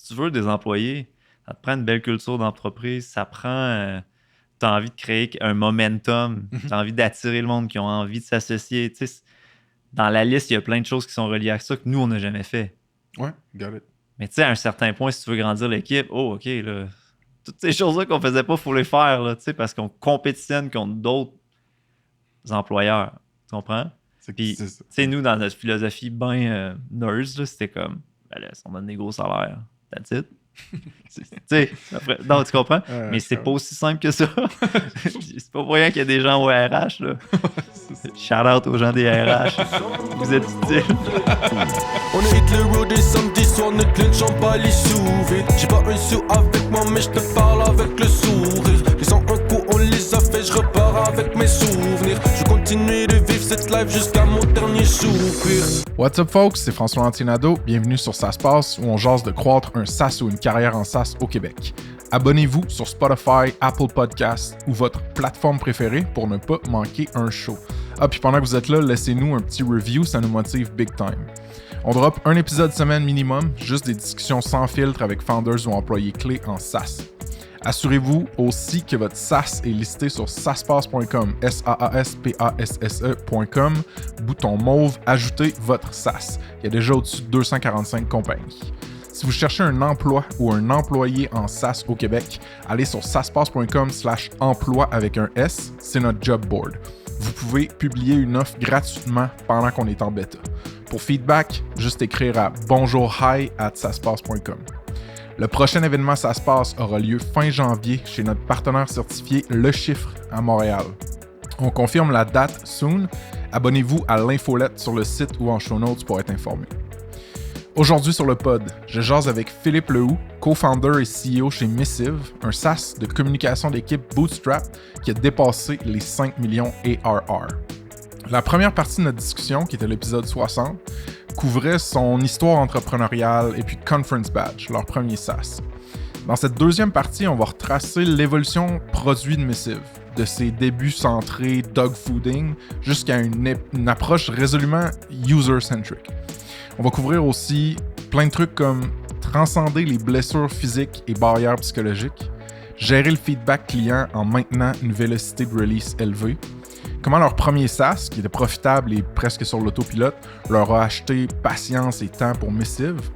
tu veux des employés, ça te prend une belle culture d'entreprise, ça prend... tu as envie de créer un momentum, tu as envie d'attirer le monde qui ont envie de s'associer. Tu sais, dans la liste, il y a plein de choses qui sont reliées à ça que nous, on n'a jamais fait. Ouais, got it. Mais tu sais, à un certain point, si tu veux grandir l'équipe, OK, là, toutes ces choses-là qu'on faisait pas, il faut les faire, là, tu sais, parce qu'on compétitionne contre d'autres employeurs. Tu comprends? Puis, tu sais, nous, dans notre philosophie bien nerds, là, c'était comme, ben là, on donne des gros salaires, that's it. Tu sais, non, tu comprends? Mais c'est pas aussi simple que ça. C'est pas pour rien qu'il y a des gens au RH, là. Shout out aux gens des RH. Vous êtes utiles. On hit le road et samedi soir, ne clenchons pas les sous-vides. J'ai pas un sou avec moi, mais je te parle avec le sourire. Les 101 coups, on les a fait, je repars avec mes souvenirs. Je continue de vivre cette life jusqu'à mon dernier soupir. What's up, folks? C'est François Antinado. Bienvenue sur Ça se passe, où on jase de croître un SaaS ou une carrière en SaaS au Québec. Abonnez-vous sur Spotify, Apple Podcasts ou votre plateforme préférée pour ne pas manquer un show. Ah, puis pendant que vous êtes là, laissez-nous un petit review, ça nous motive big time. On drop un épisode semaine minimum, juste des discussions sans filtre avec founders ou employés clés en SaaS. Assurez-vous aussi que votre SaaS est listé sur saaspasse.com, SaaSpasse.com, bouton mauve, ajoutez votre SaaS. Il y a déjà au-dessus de 245 compagnies. Si vous cherchez un emploi ou un employé en SaaS au Québec, allez sur saaspasse.com/emploi avec un S, c'est notre job board. Vous pouvez publier une offre gratuitement pendant qu'on est en bêta. Pour feedback, juste écrire à bonjourhi@saaspasse.com. Le prochain événement Ça se passe aura lieu fin janvier chez notre partenaire certifié Le Chiffre à Montréal. On confirme la date soon. Abonnez-vous à l'infolette sur le site ou en show notes pour être informé. Aujourd'hui sur le pod, je jase avec Philippe Lehoux, co-founder et CEO chez Missive, un SaaS de communication d'équipe Bootstrap qui a dépassé les 5 millions ARR. La première partie de notre discussion, qui était l'épisode 60, couvrait son histoire entrepreneuriale et puis Conference Badge, leur premier SaaS. Dans cette deuxième partie, on va retracer l'évolution produit de Missive, de ses débuts centrés dogfooding jusqu'à une approche résolument user-centric. On va couvrir aussi plein de trucs comme transcender les blessures physiques et barrières psychologiques, gérer le feedback client en maintenant une vélocité de release élevée, comment leur premier SaaS, qui était profitable et presque sur l'autopilote, leur a acheté patience et temps pour Missive,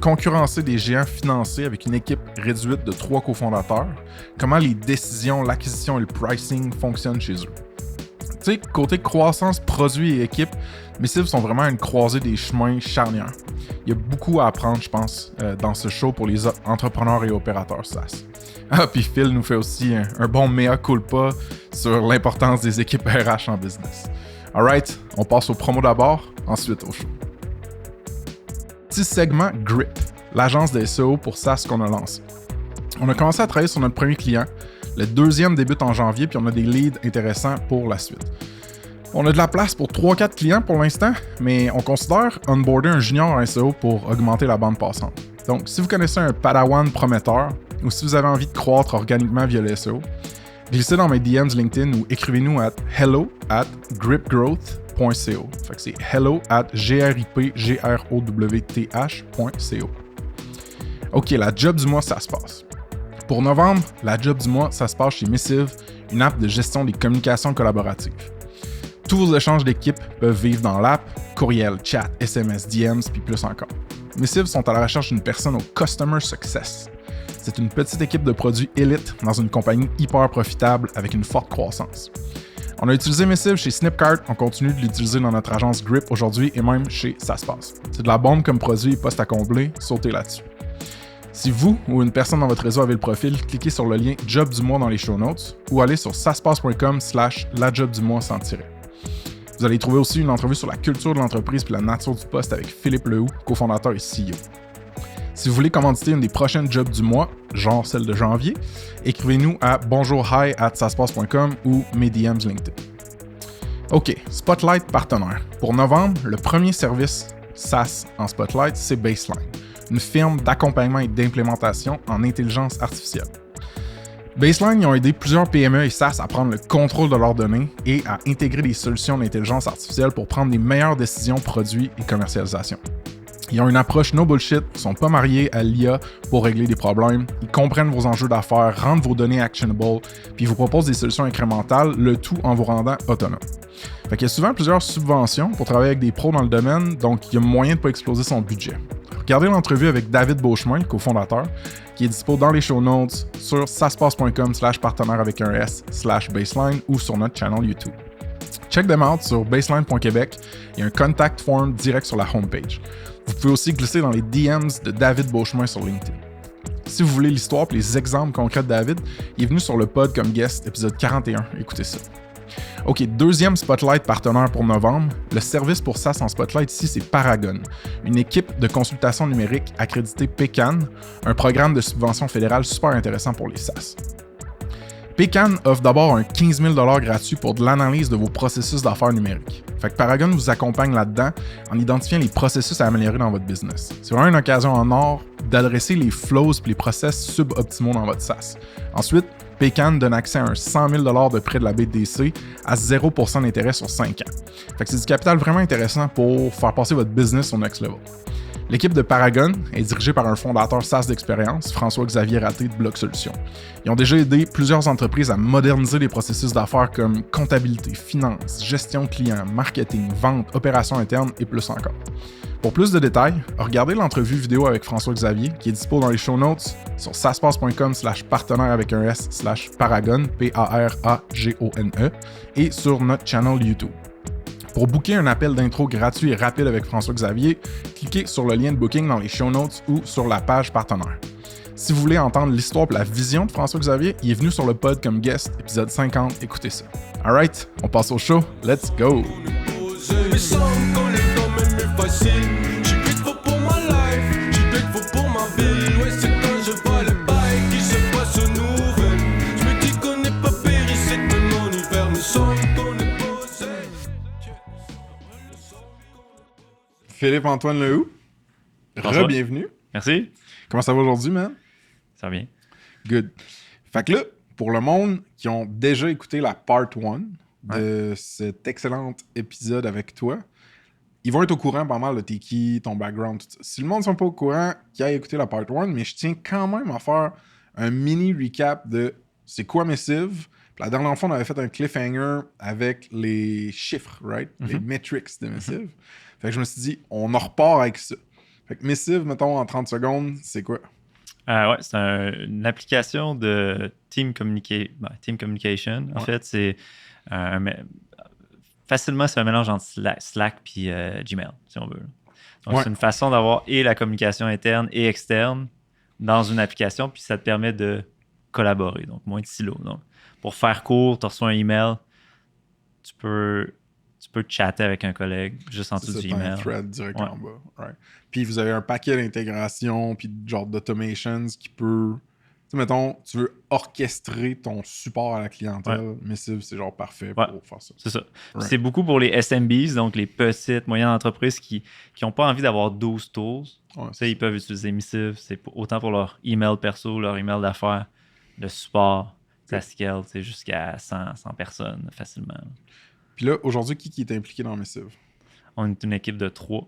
concurrencer des géants financiers avec une équipe réduite de 3 cofondateurs, comment les décisions, l'acquisition et le pricing fonctionnent chez eux. Tu sais, côté croissance, produit et équipe, Missive sont vraiment à une croisée des chemins charnières. Il y a beaucoup à apprendre, je pense, dans ce show pour les entrepreneurs et opérateurs SaaS. Ah, puis Phil nous fait aussi un bon mea culpa sur l'importance des équipes RH en business. Alright, on passe au promo d'abord, ensuite au show. Petit segment Grip, l'agence de SEO pour SaaS qu'on a lancé. On a commencé à travailler sur notre premier client. Le deuxième débute en janvier, puis on a des leads intéressants pour la suite. On a de la place pour 3-4 clients pour l'instant, mais on considère onboarder un junior en SEO pour augmenter la bande passante. Donc, si vous connaissez un padawan prometteur, ou si vous avez envie de croître organiquement via le SEO, glissez dans mes DMs LinkedIn ou écrivez-nous à hello@gripgrowth.co. Fait que c'est hello@gripgrowth.co. OK, la job du mois, ça se passe. Pour novembre, la job du mois, ça se passe chez Missive, une app de gestion des communications collaboratives. Tous vos échanges d'équipe peuvent vivre dans l'app, courriel, chat, SMS, DMs, puis plus encore. Missive sont à la recherche d'une personne au Customer Success. C'est une petite équipe de produits élite dans une compagnie hyper profitable avec une forte croissance. On a utilisé Missive chez Snipcart, on continue de l'utiliser dans notre agence Grip aujourd'hui et même chez Ça se passe. C'est de la bombe comme produit et poste à combler, sautez là-dessus. Si vous ou une personne dans votre réseau avez le profil, cliquez sur le lien Job du mois dans les show notes ou allez sur saaspasse.com/lajobdumois sans tiret. Vous allez trouver aussi une entrevue sur la culture de l'entreprise et la nature du poste avec Philippe Lehoux, cofondateur et CEO. Si vous voulez commanditer une des prochaines jobs du mois, genre celle de janvier, écrivez-nous à bonjourhi@saaspasse.com ou mes DMs LinkedIn. OK, Spotlight partenaire. Pour novembre, le premier service SaaS en Spotlight, c'est Baseline, une firme d'accompagnement et d'implémentation en intelligence artificielle. Baseline, ils ont aidé plusieurs PME et SaaS à prendre le contrôle de leurs données et à intégrer des solutions d'intelligence artificielle pour prendre les meilleures décisions produits et commercialisation. Ils ont une approche no bullshit, ils sont pas mariés à l'IA pour régler des problèmes, ils comprennent vos enjeux d'affaires, rendent vos données actionable, puis ils vous proposent des solutions incrémentales, le tout en vous rendant autonome. Fait qu'il y a souvent plusieurs subventions pour travailler avec des pros dans le domaine, donc il y a moyen de pas exploser son budget. Regardez l'entrevue avec David Beauchemin, cofondateur, qui est dispo dans les show notes sur saspace.com/partenaire avec un S/baseline ou sur notre channel YouTube. Check them out sur baseline.québec, il y a un contact form direct sur la homepage. Vous pouvez aussi glisser dans les DMs de David Beauchemin sur LinkedIn. Si vous voulez l'histoire et les exemples concrets de David, il est venu sur le pod comme guest, épisode 41. Écoutez ça. OK, deuxième Spotlight partenaire pour novembre. Le service pour SaaS en Spotlight ici, c'est Paragon, une équipe de consultation numérique accréditée PCAN, un programme de subvention fédérale super intéressant pour les SaaS. PCAN offre d'abord un 15 000 $ gratuit pour de l'analyse de vos processus d'affaires numériques. Fait que Paragon vous accompagne là-dedans en identifiant les processus à améliorer dans votre business. C'est vraiment une occasion en or d'adresser les flows et les process suboptimaux dans votre SaaS. Ensuite, PCAN donne accès à un 100 000 $ de prêt de la BDC à 0% d'intérêt sur 5 ans. Fait que c'est du capital vraiment intéressant pour faire passer votre business au next level. L'équipe de Paragon est dirigée par un fondateur SaaS d'expérience, François-Xavier Raté de Bloc Solutions. Ils ont déjà aidé plusieurs entreprises à moderniser les processus d'affaires comme comptabilité, finance, gestion client, marketing, vente, opérations internes et plus encore. Pour plus de détails, regardez l'entrevue vidéo avec François-Xavier qui est dispo dans les show notes sur saspace.com/partenaire avec un S/Paragon, P-A-R-A-G-O-N-E et sur notre channel YouTube. Pour booker un appel d'intro gratuit et rapide avec François-Xavier, cliquez sur le lien de booking dans les show notes ou sur la page partenaire. Si vous voulez entendre l'histoire et la vision de François-Xavier, il est venu sur le pod comme guest, épisode 50, écoutez ça. Alright, on passe au show, let's go! Philippe-Antoine Lehoux, re-bienvenue. Merci. Comment ça va aujourd'hui, man? Ça va bien. Good. Fait que là, pour le monde qui ont déjà écouté la part 1 de cet excellent épisode avec toi, ils vont être au courant pas mal de t'es qui, ton background, tout ça. Si le monde ne sont pas au courant, qu'ils aillent écouter la part 1, mais je tiens quand même à faire un mini recap de c'est quoi Missive. Puis la dernière fois, on avait fait un cliffhanger avec les chiffres, right? Les metrics de Missive. Fait que je me suis dit, on en repart avec ça. Fait que Missive, mettons, en 30 secondes, c'est quoi? Ouais, c'est une application de Team Communication. En fait, c'est facilement, c'est un mélange entre Slack puis Gmail, si on veut. Donc, c'est une façon d'avoir et la communication interne et externe dans une application, puis ça te permet de collaborer, donc moins de silos. Donc, pour faire court, tu reçois un email, tu peux chatter avec un collègue juste en dessous du email. C'est un thread direct en bas. Right. Puis vous avez un paquet d'intégrations puis genre d'automations qui peut... Tu sais, mettons, tu veux orchestrer ton support à la clientèle. Missive, c'est genre parfait pour faire ça. C'est ça. Right. C'est beaucoup pour les SMBs, donc les petites, moyennes entreprises qui n'ont pas envie d'avoir 12 tools. Ils peuvent utiliser Missive. C'est autant pour leur email perso, leur email d'affaires, le support, ça scale jusqu'à 100 personnes facilement. Puis là, aujourd'hui, qui est impliqué dans Missive? On est une équipe de 3.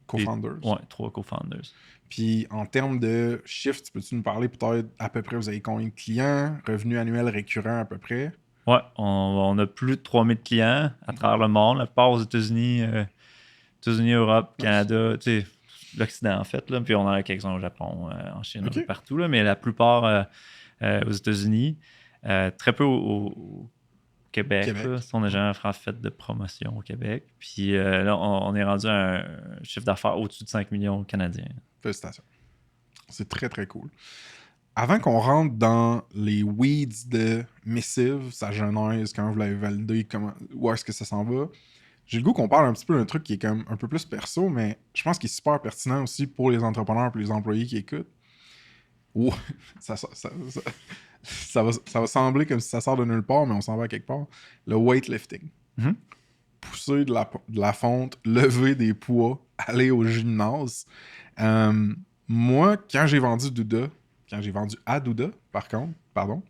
Co-founders? Oui, 3 co-founders. Puis en termes de shift, peux-tu nous parler peut-être à peu près, vous avez combien de clients, revenus annuels récurrents à peu près? Oui, on a plus de 3000 clients à travers le monde, la plupart aux États-Unis, Europe, Canada, tu sais, l'Occident en fait. Là. Puis on en a quelques-uns au Japon, en Chine, partout, là, mais la plupart aux États-Unis. Très peu au Québec. Là, on n'a jamais fait de promotion au Québec. Puis là, on est rendu à un chiffre d'affaires au-dessus de 5 millions canadiens. Félicitations. C'est très, très cool. Avant qu'on rentre dans les weeds de Missive, sa genèse, comment vous l'avez validé, où est-ce que ça s'en va, j'ai le goût qu'on parle un petit peu d'un truc qui est comme un peu plus perso, mais je pense qu'il est super pertinent aussi pour les entrepreneurs et les employés qui écoutent. Ça va sembler comme si ça sort de nulle part, mais on s'en va à quelque part. Le weightlifting. Pousser de la fonte, lever des poids, aller au gymnase. Moi, quand j'ai vendu à Douda, pardon,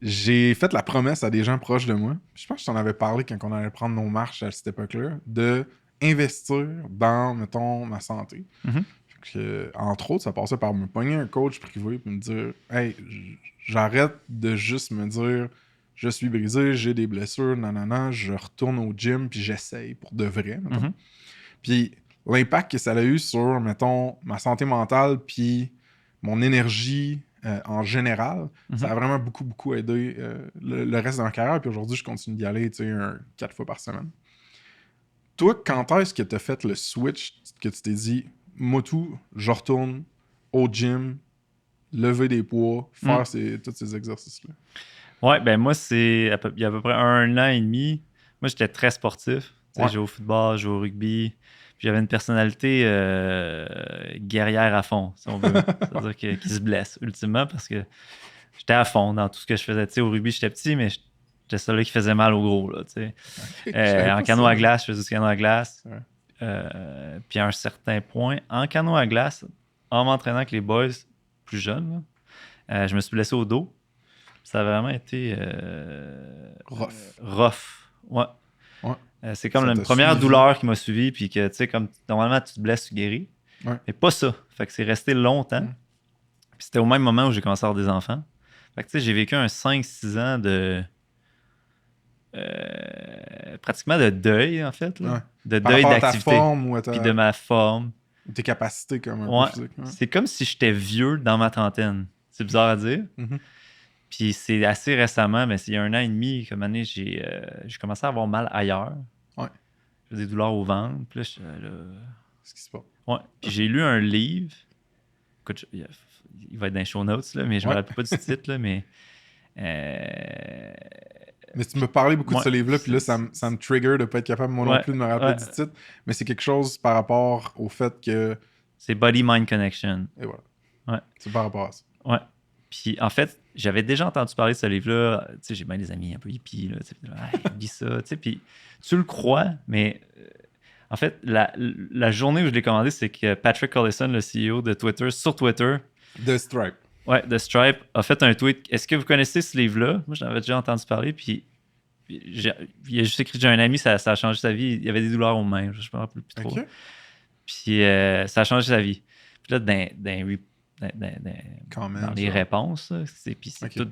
j'ai fait la promesse à des gens proches de moi. Je pense que je t'en avais parlé quand on allait prendre nos marches à cette époque-là, de investir dans, mettons, ma santé. Mhm. Entre autres, ça passait par me pogner un coach privé et me dire « Hey, j'arrête de juste me dire « Je suis brisé, j'ai des blessures, nanana, je retourne au gym puis j'essaye pour de vrai. » Mhm. Puis l'impact que ça a eu sur, mettons, ma santé mentale puis mon énergie en général, ça a vraiment beaucoup, beaucoup aidé le reste de ma carrière. Puis aujourd'hui, je continue d'y aller, tu sais, 4 fois par semaine. Toi, quand est-ce que tu as fait le switch que tu t'es dit « Motu, je retourne au gym, lever des poids, faire tous ces exercices-là. » Ouais, ben moi, il y a à peu près 1 an et demi. Moi, j'étais très sportif. Je jouais au football, je jouais au rugby. Puis j'avais une personnalité guerrière à fond, si on veut. C'est-à-dire qui se blesse, ultimement, parce que j'étais à fond dans tout ce que je faisais. Au rugby, j'étais petit, mais j'étais celui qui faisait mal au gros. Là, en canot à glace, je faisais du canot à glace. Ouais. Puis à un certain point, en canot à glace, en m'entraînant avec les boys plus jeunes, là, je me suis blessé au dos. Ça a vraiment été rough. Ouais. C'est comme la première douleur qui m'a suivi, puis que, tu sais, comme normalement, tu te blesses, tu guéris. Ouais. Mais pas ça. Fait que c'est resté longtemps. Puis c'était au même moment où j'ai commencé à avoir des enfants. Fait que, tu sais, j'ai vécu un 5-6 ans de... pratiquement de deuil, en fait. Là. De deuil d'activité. Puis de ma forme. Tes capacités, comme un peu physique. C'est comme si j'étais vieux dans ma trentaine. C'est bizarre à dire. Puis c'est assez récemment, mais c'est il y a 1 an et demi, comme année, j'ai commencé à avoir mal ailleurs. Ouais. J'ai des douleurs au ventre. Puis là, qu'est-ce qui se passe? Ouais. Puis j'ai lu un livre. Écoute, il va être dans les show notes, là, mais je me rappelle pas du titre, là, mais... Mais tu me parlais beaucoup de ce livre-là, puis là, ça me trigger de ne pas être capable, moi non plus, de me rappeler du titre. Mais c'est quelque chose par rapport au fait que... C'est Body-Mind Connection. Et voilà. Ouais. C'est par rapport à ça. Ouais. Puis, en fait, j'avais déjà entendu parler de ce livre-là. Tu sais, j'ai bien des amis un peu hippies, là. Tu sais, lis ça, tu sais. Puis, tu le crois, mais... en fait, la journée où je l'ai commandé, c'est que Patrick Collison, le CEO de Twitter, sur Twitter... De Stripe. Ouais, de Stripe, a fait un tweet. Est-ce que vous connaissez ce livre-là? Moi, j'en avais déjà entendu parler, puis il a juste écrit, j'ai un ami, ça a changé sa vie. Il y avait des douleurs aux mains, je me rappelle plus trop. Okay. Puis ça a changé sa vie. Puis là, dans les réponses, c'est tout...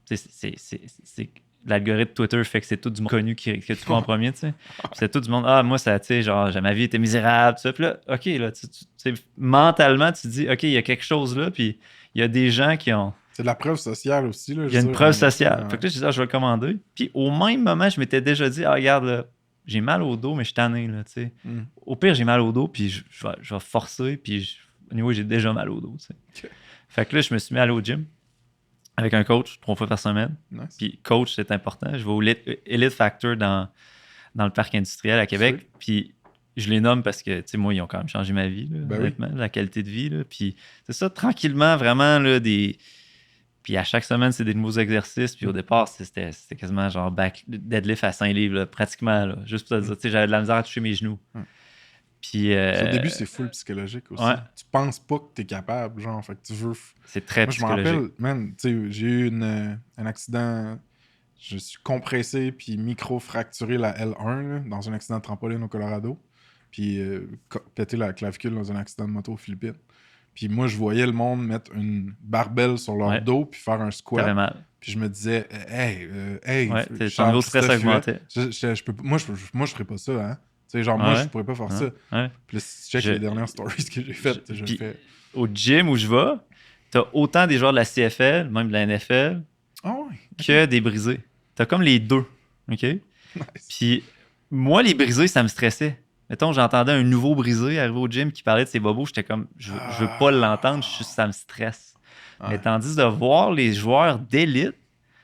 C'est l'algorithme Twitter fait que c'est tout du monde connu que tu vois en premier, tu sais. C'est tout du monde, moi, ça, tu sais, genre, ma vie était misérable, tout ça. Puis là, OK, là, mentalement, tu te dis, OK, il y a quelque chose là, puis il y a des gens qui ont... C'est de la preuve sociale aussi, là. Il y a une preuve sociale. Fait que là, je disais, je vais le commander. Puis au même moment, je m'étais déjà dit, regarde, là, j'ai mal au dos, mais je suis tanné, là, tu sais. Au pire, j'ai mal au dos, puis je vais forcer, puis anyway, j'ai déjà mal au dos, tu sais. Okay. Fait que là, je me suis mis à aller au gym avec un coach 3 fois par semaine. Nice. Puis coach, c'est important. Je vais au Elite Factor dans le parc industriel à Québec. Puis je les nomme parce que, tu sais, moi, ils ont quand même changé ma vie, là, honnêtement, la qualité de vie. Là. Puis c'est ça, tranquillement, vraiment, là, Puis à chaque semaine, c'est des nouveaux exercices. Puis au départ, c'était quasiment genre deadlift à 5 livres, là, pratiquement. Là, juste pour te dire, tu sais, j'avais de la misère à toucher mes genoux. Puis, au début, c'est full psychologique aussi. Ouais. Tu penses pas que t'es capable, genre, fait que tu veux... C'est très psychologique. Je me rappelle, man, tu sais, j'ai eu un accident, je suis compressé puis micro-fracturé la L1 là, dans un accident de trampoline au Colorado, puis pété la clavicule dans un accident de moto aux Philippines. Puis moi, je voyais le monde mettre une barbelle sur leur dos puis faire un squat. T'avais mal. Puis je me disais, hey, ton niveau de stress augmentait. Moi, je ferais pas ça, hein. Tu sais, genre, moi, je pourrais pas faire ça. Ouais. Puis là, si tu check les dernières stories que j'ai faites, je fais... Au gym où je vais, t'as autant des joueurs de la CFL, même de la NFL, que des brisés. T'as comme les deux, OK? Nice. Puis moi, les brisés, ça me stressait. Mettons, j'entendais un nouveau brisé arriver au gym qui parlait de ses bobos, j'étais comme, je veux pas l'entendre, ça me stresse. Mais tandis de voir les joueurs d'élite,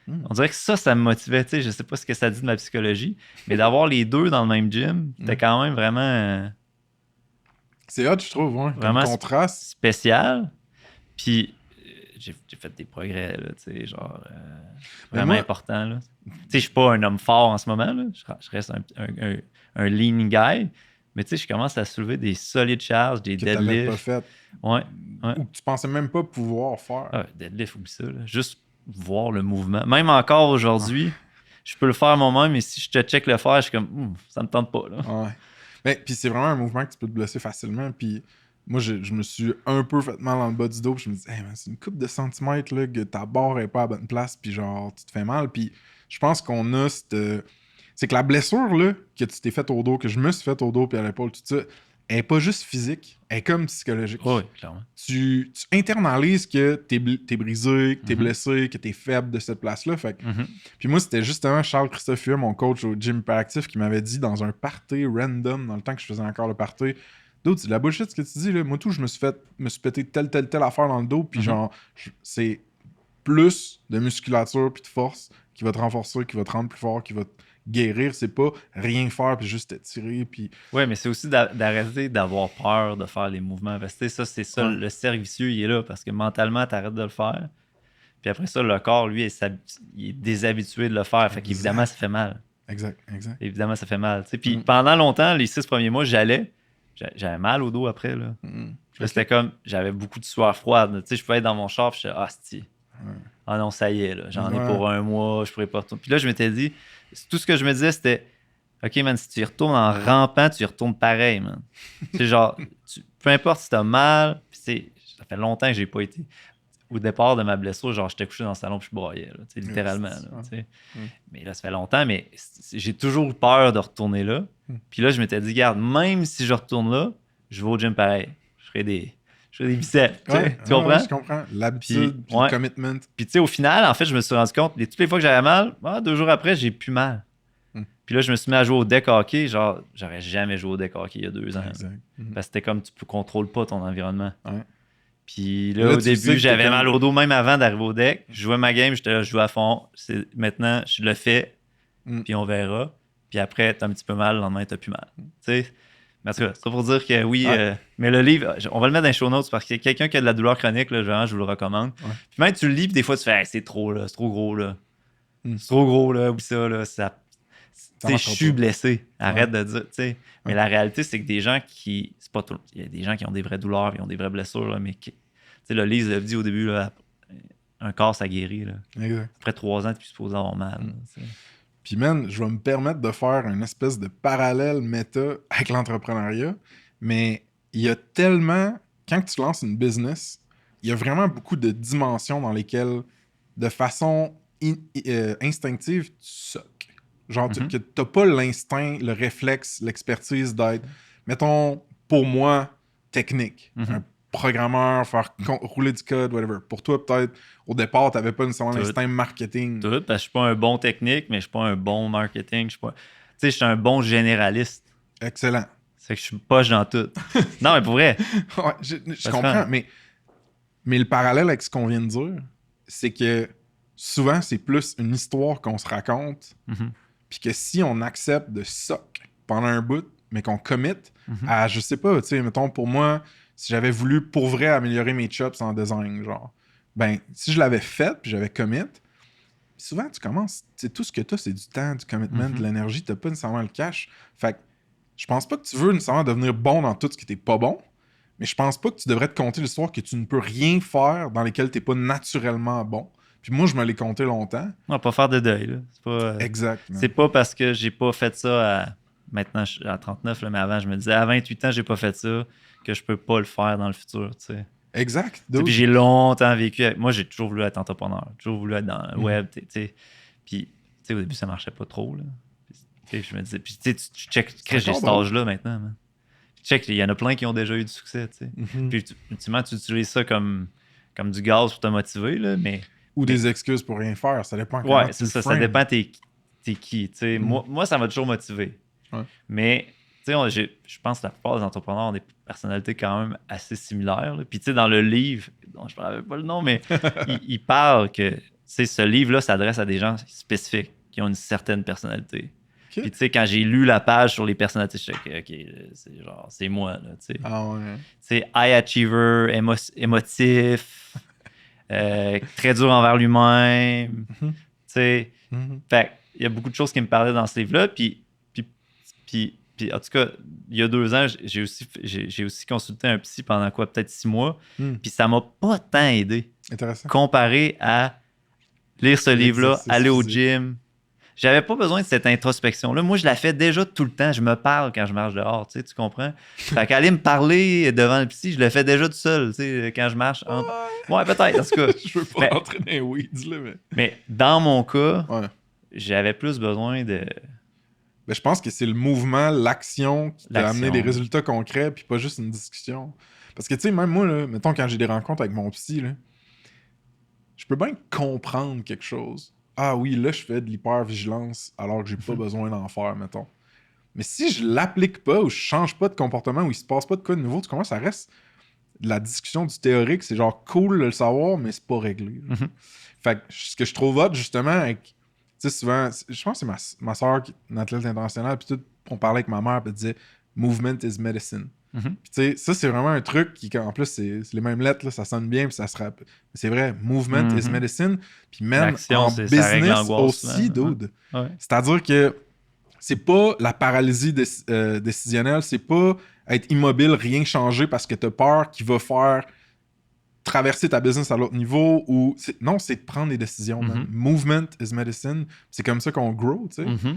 on dirait que ça me motivait. Tu sais, je sais pas ce que ça dit de ma psychologie, mais d'avoir les deux dans le même gym, c'était quand même vraiment... c'est hot, je trouve, ouais. Vraiment contraste. Spécial. Puis j'ai fait des progrès, là, tu sais, genre vraiment important. Là. Tu sais, je suis pas un homme fort en ce moment, là. Je reste un lean guy, mais tu sais, je commence à soulever des solides charges, des deadlifts. Pas fait. Ouais. Ou que tu pensais même pas pouvoir faire. Deadlift, oublie ça, là. Juste voir le mouvement. Même encore aujourd'hui, je peux le faire moi-même, mais si je te check le faire, je suis comme, ça me tente pas, là. Ouais. Ben, puis c'est vraiment un mouvement que tu peux te blesser facilement. Puis moi, je me suis un peu fait mal dans le bas du dos. Puis je me dis, hey, man, c'est une couple de centimètres là, que ta barre est pas à bonne place. Puis genre, tu te fais mal. Puis je pense qu'on a cette. C'est que la blessure là, que tu t'es faite au dos, que je me suis faite au dos puis à l'épaule, tout ça, elle est pas juste physique, elle est comme psychologique. Oui, clairement. Tu internalises que t'es brisé, que t'es blessé, que t'es faible de cette place-là. Fait que... Puis moi, c'était justement Charles-Christophe Huet, mon coach au gym Hyperactif, qui m'avait dit dans un party random, dans le temps que je faisais encore le party, d'autres, c'est de la bullshit ce que tu dis, là. Moi, tout, je me suis pété telle affaire dans le dos, puis genre, c'est plus de musculature puis de force qui va te renforcer, qui va te rendre plus fort, qui va te guérir, c'est pas rien faire puis juste t'étirer puis... Ouais, mais c'est aussi d'arrêter d'avoir peur de faire les mouvements. Parce que ça, c'est ça, le cercle vicieux, il est là parce que mentalement, t'arrêtes de le faire. Puis après ça, le corps, lui, il est déshabitué de le faire. Fait qu'évidemment, ça fait mal. Exact. Évidemment, ça fait mal. Puis pendant longtemps, les 6 premiers mois, j'avais mal au dos après. Là. Là, c'était comme, j'avais beaucoup de sueur froide. Je pouvais être dans mon char, puis je disais, ah non, ça y est, là, j'en ai pour un mois, je pourrais pas retourner. Puis là, je m'étais dit, tout ce que je me disais, c'était, OK, man, si tu y retournes en rampant, tu y retournes pareil, man. C'est genre, peu importe si t'as mal, puis ça fait longtemps que j'ai pas été. Au départ de ma blessure, genre, j'étais couché dans le salon, puis je broyais, là, littéralement. Là, mais là, ça fait longtemps, mais j'ai toujours eu peur de retourner là. Puis là, je m'étais dit, regarde, même si je retourne là, je vais au gym pareil. Je ferai des biceps. Tu comprends? Je comprends. L'habitude, puis le commitment. Puis tu sais, au final, en fait, je me suis rendu compte, toutes les fois que j'avais mal, 2 jours après, j'ai plus mal. Puis là, je me suis mis à jouer au deck hockey. Genre, j'aurais jamais joué au deck hockey il y a 2 ans. Parce que c'était comme, tu ne contrôles pas ton environnement. Puis là, au début, j'avais mal au dos, même avant d'arriver au deck. Je jouais ma game, j'étais là, je joue à fond. Maintenant, je le fais, puis on verra. Puis après, t'as un petit peu mal, le lendemain, t'as plus mal. Tu sais? Mais en tout cas, c'est pour dire que oui, mais le livre, on va le mettre dans les show notes parce qu'il y a quelqu'un qui a de la douleur chronique, là, genre, je vous le recommande. Puis même tu le lis, puis des fois tu fais c'est trop là, c'est trop gros là. C'est trop gros là, oublie ça là, je suis blessé. Arrête de dire, tu sais. Mais la réalité, c'est que des gens qui. C'est pas tout. Il y a des gens qui ont des vraies douleurs, ils ont des vraies blessures, là, mais qui. Tu sais, le Lise l'a dit au début, là, un corps, ça guérit. Là. Exact. Après 3 ans, tu es supposé avoir mal. Puis, man, je vais me permettre de faire une espèce de parallèle méta avec l'entrepreneuriat, mais il y a tellement. Quand tu lances une business, il y a vraiment beaucoup de dimensions dans lesquelles, de façon instinctive, tu soques. Genre, que t'as pas l'instinct, le réflexe, l'expertise d'être, mettons, pour moi, technique. Un programmeur, faire rouler du code, whatever. Pour toi, peut-être, au départ, t'avais pas nécessairement l'instinct marketing. Tout, parce que je suis pas un bon technique, mais je suis pas un bon marketing. Tu sais, je suis un bon généraliste. Excellent. C'est que je suis poche dans tout. Non, mais pour vrai. Ouais, je comprends, mais le parallèle avec ce qu'on vient de dire, c'est que souvent, c'est plus une histoire qu'on se raconte. Puis que si on accepte de sock pendant un bout, mais qu'on commit à, je sais pas, tu sais, mettons, pour moi, si j'avais voulu pour vrai améliorer mes chops en design, genre, ben, si je l'avais fait, puis j'avais commit, souvent, tu commences, tu sais, tout ce que t'as, c'est du temps, du commitment, de l'énergie, t'as pas nécessairement le cash. Fait que je pense pas que tu veux nécessairement devenir bon dans tout ce qui t'es pas bon, mais je pense pas que tu devrais te compter l'histoire que tu ne peux rien faire dans lesquelles t'es pas naturellement bon. Puis moi, je me l'ai compté longtemps. On va pas faire de deuil. Là. C'est pas, exact. C'est pas parce que j'ai pas fait ça à... Maintenant, je suis à 39, là, mais avant, je me disais, à 28 ans, j'ai pas fait ça, que je peux pas le faire dans le futur. Tu sais. Exact. Puis j'ai longtemps vécu avec... Moi, j'ai toujours voulu être entrepreneur. J'ai toujours voulu être dans le web. Tu sais. Puis au début, ça marchait pas trop. Là. Puis, je me disais... Puis tu check, j'ai cet âge-là maintenant. Man. Check, il y en a plein qui ont déjà eu du succès. Tu sais. Puis ultimement, tu utilises ça comme du gaz pour te motiver, là, mais... Ou des excuses pour rien faire, ça dépend. Ouais, c'est ça, ça dépend t'es qui. Moi, ça m'a toujours motivé. Mais, tu sais, je pense que la plupart des entrepreneurs ont des personnalités quand même assez similaires. Là. Puis, tu sais, dans le livre, dont je ne me rappelle pas le nom, mais il parle que, ce livre-là s'adresse à des gens spécifiques qui ont une certaine personnalité. Okay. Puis, tu sais, quand j'ai lu la page sur les personnalités, je suis OK, c'est moi, là, tu sais. Ah ouais. Tu sais, high achiever, émotif... très dur envers lui-même. Tu sais, fait il y a beaucoup de choses qui me parlaient dans ce livre-là. Puis en tout cas, il y a 2 ans, j'ai aussi consulté un psy pendant peut-être 6 mois. Puis ça m'a pas tant aidé. Intéressant. Comparé à lire ce livre-là, aller au gym, J'avais pas besoin de cette introspection-là. Moi, je la fais déjà tout le temps. Je me parle quand je marche dehors, tu comprends? Fait qu'aller me parler devant le psy, je le fais déjà tout seul, quand je marche. Ouais, peut-être, en tout cas. Je veux pas rentrer dans les weeds, là, mais dans mon cas, ouais. J'avais plus besoin de... Ben, je pense que c'est le mouvement, l'action qui t'a amené des résultats concrets, puis pas juste une discussion. Parce que, tu sais, même moi, là, mettons, quand j'ai des rencontres avec mon psy, là, je peux bien comprendre quelque chose. Ah oui, là, je fais de l'hypervigilance alors que j'ai pas besoin d'en faire, mettons. Mais si je l'applique pas ou je change pas de comportement ou il se passe pas de quoi de nouveau, tu comprends, ça reste de la discussion du théorique. C'est genre cool de le savoir, mais c'est pas réglé. Fait que ce que je trouve hot, justement, avec... Tu sais, souvent, je pense que c'est ma soeur, une athlète internationale, puis on parlait avec ma mère, puis elle disait « Movement is medicine ». Puis tu sais, ça, c'est vraiment un truc qui, en plus, c'est les mêmes lettres, là, ça sonne bien, puis ça se rappelle. C'est vrai, « Movement is medicine ». Puis même en business aussi, dude. Ouais. C'est-à-dire que c'est pas la paralysie décisionnelle, c'est pas être immobile, rien changer parce que t'as peur qu'il va faire... traverser ta business à l'autre niveau ou... Non, c'est de prendre des décisions. Movement is medicine. C'est comme ça qu'on grow, tu sais.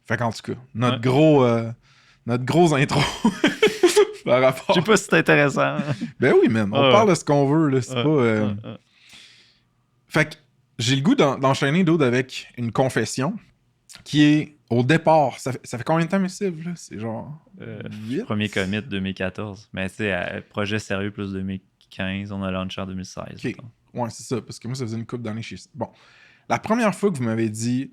Fait qu'en tout cas, notre gros intro par rapport... Je sais pas si c'est intéressant. Ben oui, man. On parle de ce qu'on veut, là. C'est pas... Fait que j'ai le goût d'enchaîner d'autres avec une confession qui est, au départ... Ça fait combien de temps, Missive, là? C'est genre... Premier commit 2014. Mais tu sais, projet sérieux plus 2015, on a lancé en 2016. OK. Ouais, c'est ça, parce que moi, ça faisait une couple d'années chez... Bon. La première fois que vous m'avez dit,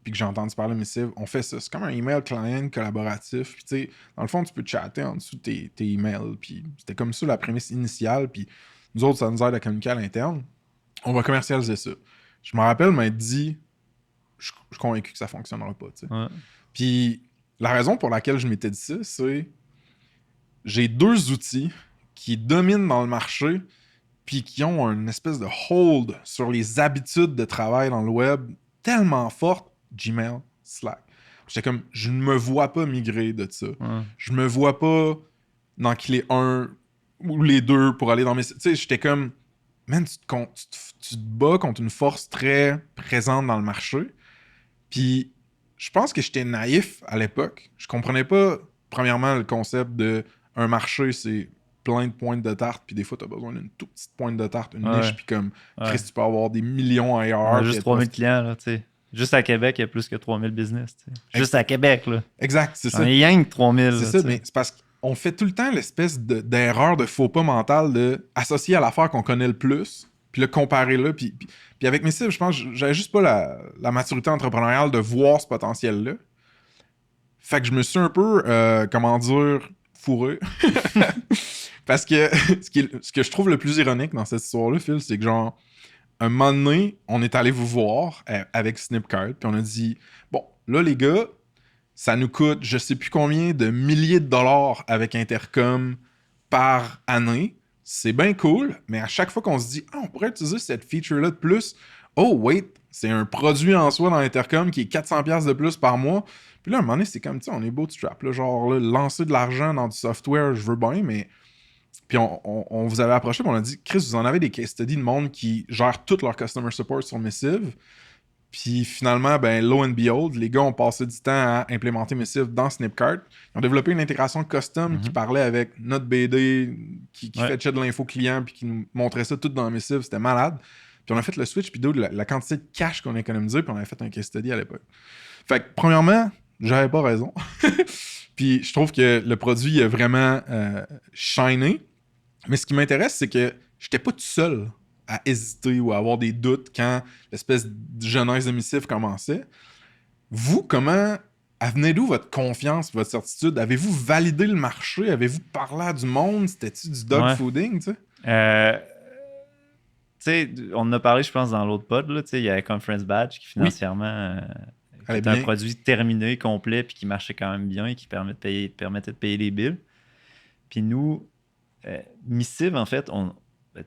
puis que j'ai entendu parler de Missive, on fait ça. C'est comme un email client collaboratif. Puis tu sais, dans le fond, tu peux chatter en dessous de tes emails. Puis c'était comme ça la prémisse initiale. Puis nous autres, ça nous aide à communiquer à l'interne. On va commercialiser ça. Je me rappelle m'être dit, je suis convaincu que ça fonctionnera pas, tu sais. Ouais. Puis la raison pour laquelle je m'étais dit ça, c'est j'ai 2 outils qui dominent dans le marché puis qui ont une espèce de hold sur les habitudes de travail dans le web tellement forte, Gmail, Slack. J'étais comme, je ne me vois pas migrer de ça. Je me vois pas d'enquiler un ou les deux pour aller dans mes... Tu sais, j'étais comme, man, tu te bats contre une force très présente dans le marché. Puis je pense que j'étais naïf à l'époque. Je comprenais pas, premièrement, le concept de un marché, c'est plein de pointes de tarte, puis des fois, t'as besoin d'une toute petite pointe de tarte, une niche, puis comme, Chris, tu peux avoir des millions ailleurs. Juste 3000 clients, là, tu sais. Juste à Québec, il y a plus que 3000 business, tu sais. Juste à Québec, là. Exact, c'est ça. Il y a rien que 3000. C'est ça, mais c'est parce qu'on fait tout le temps l'espèce d'erreur de faux pas mental de associer à l'affaire qu'on connaît le plus, puis le comparer là, puis avec mes cibles, je pense que j'avais juste pas la maturité entrepreneuriale de voir ce potentiel-là. Fait que je me suis un peu, comment dire, fourré. Parce que ce que je trouve le plus ironique dans cette histoire-là, Phil, c'est que genre, un moment donné, on est allé vous voir avec Snipcart, puis on a dit, bon, là les gars, ça nous coûte je sais plus combien de milliers de dollars avec Intercom par année. C'est bien cool, mais à chaque fois qu'on se dit, on pourrait utiliser cette feature-là de plus, oh wait, c'est un produit en soi dans Intercom qui est 400$ de plus par mois. Puis là, à un moment donné, c'est comme, tu sais, on est bootstrap, là, genre, là, lancer de l'argent dans du software, je veux bien, mais... Puis on vous avait approché, puis on a dit, Chris, vous en avez des case studies de monde qui gèrent tout leur customer support sur Missive. Puis finalement, ben, lo and behold, les gars ont passé du temps à implémenter Missive dans Snipcart. Ils ont développé une intégration custom qui parlait avec notre BD, qui fetchait de l'info client, puis qui nous montrait ça tout dans Missive. C'était malade. Puis on a fait le switch, puis la quantité de cash qu'on a économisé, puis on avait fait un case study à l'époque. Fait que, premièrement, j'avais pas raison. Puis je trouve que le produit a vraiment shiné. Mais ce qui m'intéresse, c'est que j'étais pas tout seul à hésiter ou à avoir des doutes quand l'espèce de jeunesse de Missive commençait. Vous, comment venait d'où votre confiance, votre certitude? Avez-vous validé le marché? Avez-vous parlé à du monde? C'était-tu du dogfooding, tu sais? Tu sais, on en a parlé, je pense, dans l'autre pod, là, tu sais, il y avait Conference Badge qui financièrement était un produit terminé, complet, puis qui marchait quand même bien et qui permettait de payer les bills. Puis nous, Missive, en fait,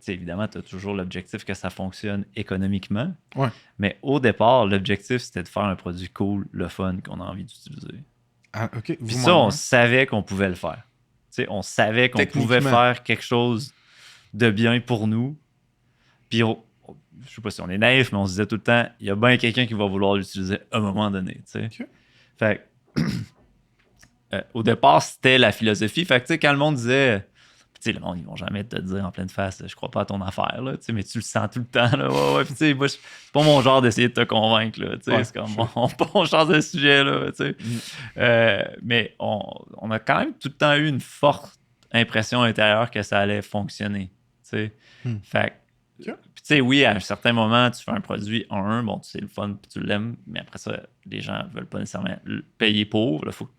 évidemment, tu as toujours l'objectif que ça fonctionne économiquement. Ouais. Mais au départ, l'objectif, c'était de faire un produit cool, le fun, qu'on a envie d'utiliser. Ah, OK. Puis ça, on savait qu'on pouvait le faire. T'sais, on savait qu'on pouvait faire quelque chose de bien pour nous. Puis je sais pas si on est naïf, mais on se disait tout le temps, il y a bien quelqu'un qui va vouloir l'utiliser à un moment donné. Tu sais. Ok. Fait au départ, c'était la philosophie. Fait que, tu sais, quand le monde disait, tu sais, le monde, ils vont jamais te dire en pleine face, je crois pas à ton affaire, là, tu sais, mais tu le sens tout le temps, là. Ouais, puis, tu sais, moi, c'est pas mon genre d'essayer de te convaincre, là, tu sais, c'est comme, on change de sujet, là, tu sais. Mais on a quand même tout le temps eu une forte impression intérieure que ça allait fonctionner, tu sais. Fait que, puis, tu sais, oui, à un certain moment, tu fais un produit bon, c'est le fun, puis tu l'aimes, mais après ça, les gens veulent pas nécessairement payer pour, là, faut que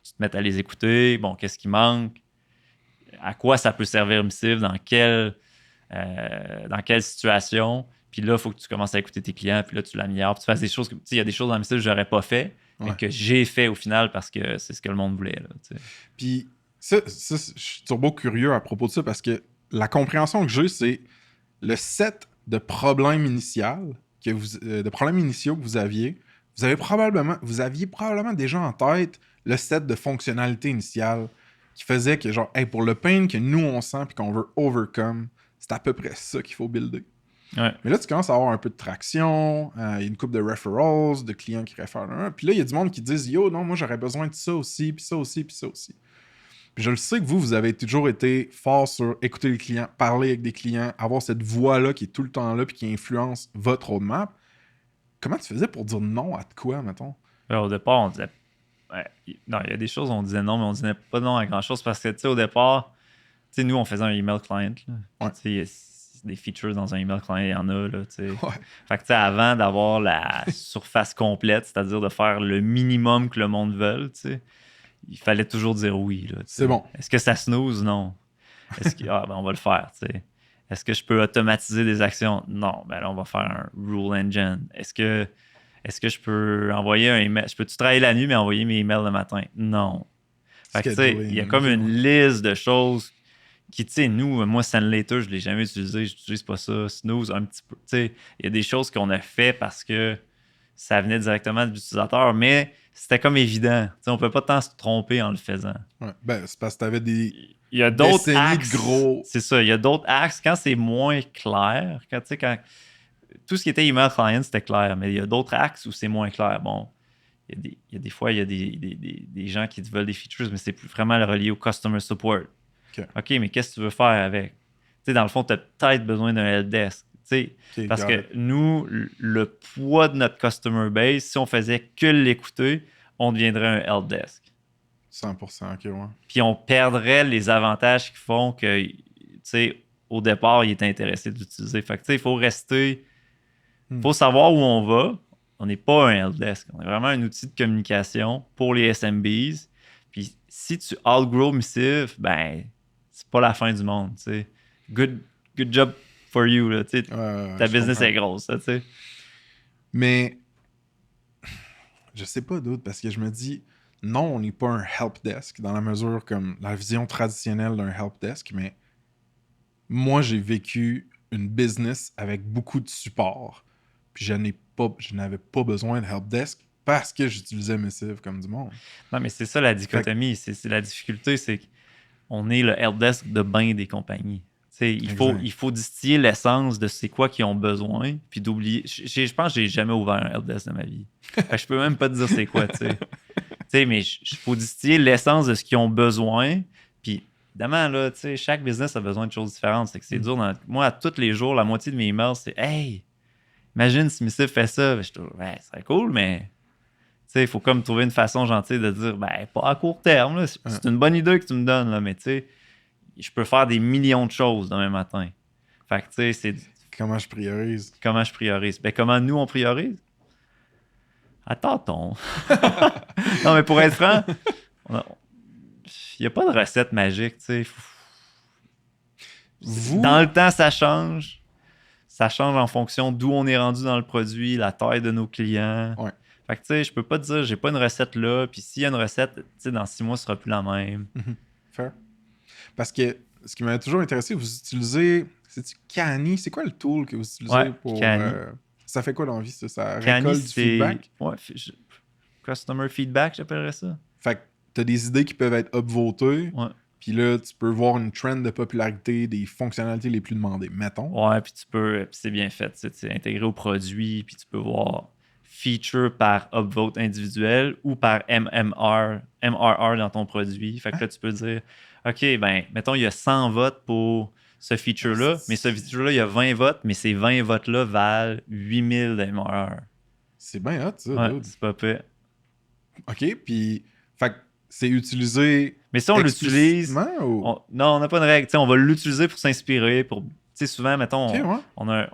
tu te mettes à les écouter, bon, qu'est-ce qui manque, à quoi ça peut servir Missive, dans quelle situation, puis là, il faut que tu commences à écouter tes clients, puis là, tu l'améliores, puis tu fasses des choses, tu sais, il y a des choses dans Missive que j'aurais pas fait, mais que j'ai fait au final parce que c'est ce que le monde voulait, là, tu sais. Puis ça, je suis turbo curieux à propos de ça, parce que la compréhension que j'ai, c'est le set de problèmes initiaux que vous aviez. Vous aviez probablement déjà en tête le set de fonctionnalités initiales qui faisait que, genre, hey, pour le pain que nous, on sent et qu'on veut overcome, c'est à peu près ça qu'il faut builder. Ouais. Mais là, tu commences à avoir un peu de traction, il y a une couple de referrals, de clients qui réfèrent. Puis là, il y a du monde qui disent « Yo, non, moi, j'aurais besoin de ça aussi, puis ça aussi, puis ça aussi. » Puis je le sais que vous avez toujours été fort sur écouter les clients, parler avec des clients, avoir cette voix-là qui est tout le temps là puis qui influence votre roadmap. Comment tu faisais pour dire non à de quoi, mettons? Au départ, on disait... non, il y a des choses où on disait non, mais on disait pas non à grand-chose parce que, tu sais, au départ, tu sais, nous, on faisait un email client. Là. Tu sais, des features dans un email client, il y en a, là, tu sais. Fait que, tu sais, avant d'avoir la surface complète, c'est-à-dire de faire le minimum que le monde veut, tu sais, il fallait toujours dire oui, là. C'est bon. Est-ce que ça snooze? Non. Est-ce que... on va le faire, tu sais. Est-ce que je peux automatiser des actions? Non. Ben là, on va faire un rule engine. Est-ce que je peux envoyer un email? Je peux-tu travailler la nuit, mais envoyer mes emails le matin? Non. Fait que, tu sais, il y a comme une liste de choses qui, tu sais, moi, SendLater, je ne l'ai jamais utilisé, je n'utilise pas ça. Snooze, un petit peu. Tu sais, il y a des choses qu'on a fait parce que ça venait directement de l'utilisateur, mais c'était comme évident. Tu sais, on ne peut pas tant se tromper en le faisant. Ouais. Ben, c'est parce que tu avais des... Il y a d'autres axes. Gros... C'est ça, il y a d'autres axes. Quand c'est moins clair, quand tout ce qui était email client, c'était clair, mais il y a d'autres axes où c'est moins clair. Bon, il y a des fois, il y a des gens qui veulent des features, mais c'est plus vraiment relié au customer support. OK, mais qu'est-ce que tu veux faire avec? Tu sais, dans le fond, tu as peut-être besoin d'un helpdesk. Parce que nous, le poids de notre customer base, si on faisait que l'écouter, on deviendrait un helpdesk. 100%, OK, ouais. Puis on perdrait les avantages qui font que, tu sais, au départ, il est intéressé d'utiliser. Fait que, tu sais, il faut rester... Il faut savoir où on va. On n'est pas un helpdesk. On est vraiment un outil de communication pour les SMBs. Puis si tu outgrow Missive, ben, c'est pas la fin du monde, tu sais. Good job for you, là, tu sais. Ta business est grosse, tu sais. Mais je sais pas d'autre parce que je me dis... Non, on n'est pas un helpdesk dans la mesure comme la vision traditionnelle d'un helpdesk, mais moi, j'ai vécu une business avec beaucoup de support. Puis je n'avais pas besoin de helpdesk parce que j'utilisais Missive comme du monde. Non, mais c'est ça la dichotomie. C'est la difficulté, c'est qu'on est le helpdesk de bien des compagnies. Il faut distiller l'essence de c'est quoi qu'ils ont besoin, puis d'oublier. Je pense que j'ai jamais ouvert un helpdesk de ma vie. Je peux même pas te dire c'est quoi, tu sais. Mais il faut distiller l'essence de ce qu'ils ont besoin. Puis, évidemment, là, chaque business a besoin de choses différentes. C'est que c'est dur. Moi, à tous les jours, la moitié de mes emails, c'est « Hey, imagine si Missive fait ça. » Je trouve, ouais, c'est cool, mais il faut comme trouver une façon gentille de dire « Ben, pas à court terme. Là. C'est une bonne idée que tu me donnes, là, mais tu sais, je peux faire des millions de choses demain matin. » Fait que, tu sais, c'est... Comment je priorise? Ben, comment nous, on priorise? À tâtons. Non, mais pour être franc, il n'y a pas de recette magique, tu sais. Dans le temps, ça change. Ça change en fonction d'où on est rendu dans le produit, la taille de nos clients. Ouais. Fait que, tu sais, je peux pas te dire, j'ai pas une recette là, puis s'il y a une recette, tu sais, dans 6 mois, ce sera plus la même. Fair. Parce que ce qui m'a toujours intéressé, vous utilisez... C'est-tu Canny? C'est quoi le tool que vous utilisez pour... ça fait quoi dans la vie, ça? Ça récolte du feedback? Ouais, customer feedback, j'appellerais ça. Fait que t'as des idées qui peuvent être upvotées. Ouais. Puis là, tu peux voir une trend de popularité des fonctionnalités les plus demandées, mettons. Ouais, puis c'est bien fait. C'est intégré au produit, puis tu peux voir feature par upvote individuel ou par MRR dans ton produit. Fait que là, tu peux dire, OK, ben, mettons, il y a 100 votes pour ce feature-là, mais ce feature-là, il y a 20 votes, mais ces 20 votes-là valent 8000 de MRR. C'est bien hot, ça. Ouais, dude. c'est pas pire. OK, puis... Fait que c'est utilisé... Mais si on l'utilise... Ou... Non, on n'a pas de règle. T'sais, on va l'utiliser pour s'inspirer, pour... Tu sais, souvent, mettons, OK, ouais.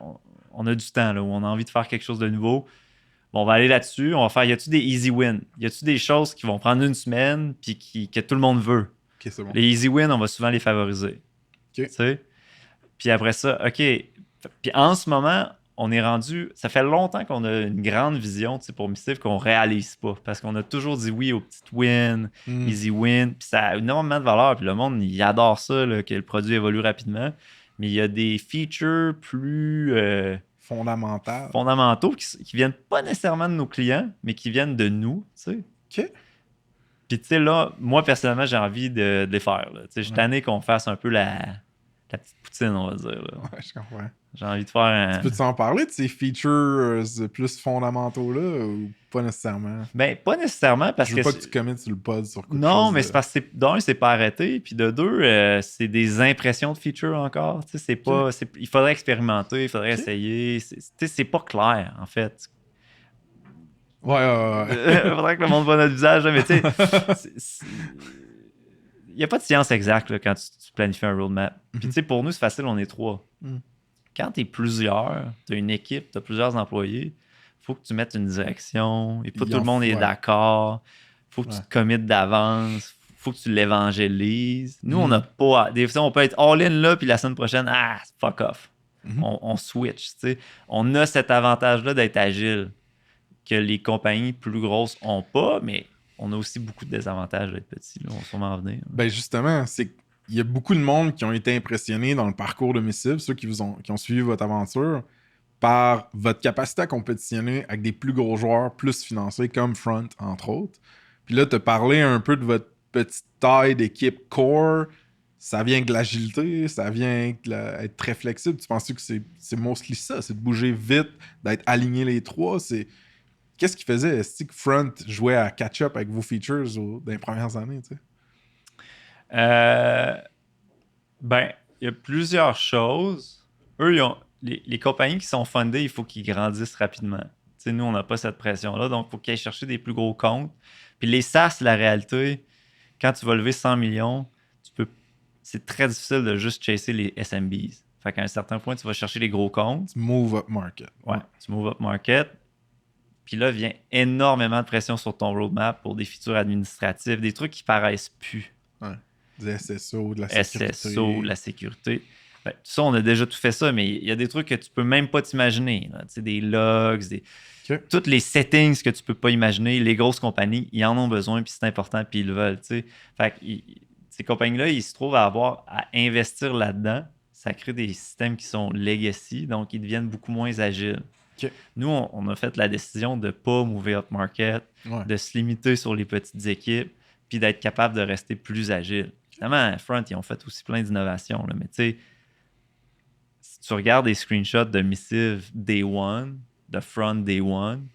on a du temps, là, où on a envie de faire quelque chose de nouveau. Bon, on va aller là-dessus, on va faire, y a-tu des easy wins? Y a-tu des choses qui vont prendre une semaine puis que tout le monde veut? OK, c'est bon. Les easy wins, on va souvent les favoriser. OK. Tu sais? Puis après ça, OK. Puis en ce moment, on est rendu... Ça fait longtemps qu'on a une grande vision, tu sais, pour Missive qu'on réalise pas. Parce qu'on a toujours dit oui aux petites wins, easy wins. Puis ça a énormément de valeur. Puis le monde, il adore ça, là, que le produit évolue rapidement. Mais il y a des features plus... fondamentaux qui viennent pas nécessairement de nos clients, mais qui viennent de nous, tu sais. OK. Puis tu sais, là, moi, personnellement, j'ai envie de les faire. Tu sais, je suis tanné qu'on fasse un peu la petite poutine, on va dire. Là. Ouais, je comprends. J'ai envie de faire un... Tu peux-tu en parler de ces features plus fondamentaux-là ou pas nécessairement? Ben, pas nécessairement parce je veux pas que tu commettes sur le pod sur quoi. Non, mais c'est parce que d'un, c'est pas arrêté. Puis de deux, c'est des impressions de features encore. Tu sais, c'est pas... Il faudrait expérimenter, il faudrait essayer. C'est pas clair, en fait. Ouais. Il faudrait que le monde voit notre visage, là, mais tu sais... Il n'y a pas de science exacte là, quand tu planifies un roadmap. Puis tu sais, pour nous, c'est facile, on est 3. Quand tu es plusieurs, tu as une équipe, tu as plusieurs employés, il faut que tu mettes une direction. Et pas tout le monde est d'accord. Il faut que tu te committes d'avance. Il faut que tu l'évangélises. Nous, on n'a pas... Des fois, on peut être all-in là, puis la semaine prochaine, fuck off. On switch. Tu sais. On a cet avantage-là d'être agile que les compagnies plus grosses n'ont pas, mais... On a aussi beaucoup de désavantages d'être petit. Là. On va sûrement en venir. Ben justement, c'est qu'il y a beaucoup de monde qui ont été impressionnés dans le parcours de Missive, ceux qui ont suivi votre aventure, par votre capacité à compétitionner avec des plus gros joueurs, plus financés, comme Front, entre autres. Puis là, tu as parlé un peu de votre petite taille d'équipe core. Ça vient avec de l'agilité, ça vient avec être très flexible. Tu penses que c'est mostly ça? C'est de bouger vite, d'être aligné les trois? Qu'est-ce qu'il faisait? Est-ce que Front jouait à catch-up avec vos features dans les premières années? Tu sais? Ben, il y a plusieurs choses. Eux, les compagnies qui sont fundées, il faut qu'ils grandissent rapidement. Tu sais, nous, on n'a pas cette pression-là, donc il faut qu'ils aillent chercher des plus gros comptes. Puis les SaaS, la réalité, quand tu vas lever 100 millions, c'est très difficile de juste chasser les SMBs. Fait qu'à un certain point, tu vas chercher les gros comptes. Tu move up market. Ouais, tu move up market. Puis là, vient énormément de pression sur ton roadmap pour des features administratives, des trucs qui paraissent plus. Ouais. Des SSO, de la sécurité. SSO, la sécurité. Ben, ça, on a déjà tout fait ça, mais il y a des trucs que tu peux même pas t'imaginer. Tu sais, des logs, toutes les settings que tu peux pas imaginer. Les grosses compagnies, ils en ont besoin, puis c'est important, puis ils le veulent. Tu sais. Fait que ces compagnies-là, ils se trouvent à investir là-dedans. Ça crée des systèmes qui sont legacy, donc ils deviennent beaucoup moins agiles. Okay. Nous, on a fait la décision de ne pas mover up market, de se limiter sur les petites équipes, puis d'être capable de rester plus agile. Évidemment, Front, ils ont fait aussi plein d'innovations, là, mais tu sais, si tu regardes des screenshots de Missive Day One, de Front Day One,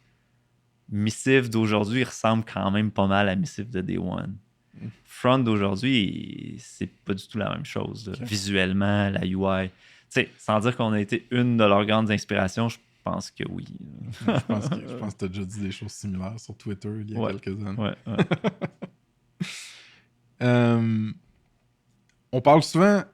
Missive d'aujourd'hui ressemble quand même pas mal à Missive de Day One. Front d'aujourd'hui, c'est pas du tout la même chose. Okay. Visuellement, la UI. Tu sais, sans dire qu'on a été une de leurs grandes inspirations, je pense que oui. je pense que tu as déjà dit des choses similaires sur Twitter il y a quelques années. On parle souvent,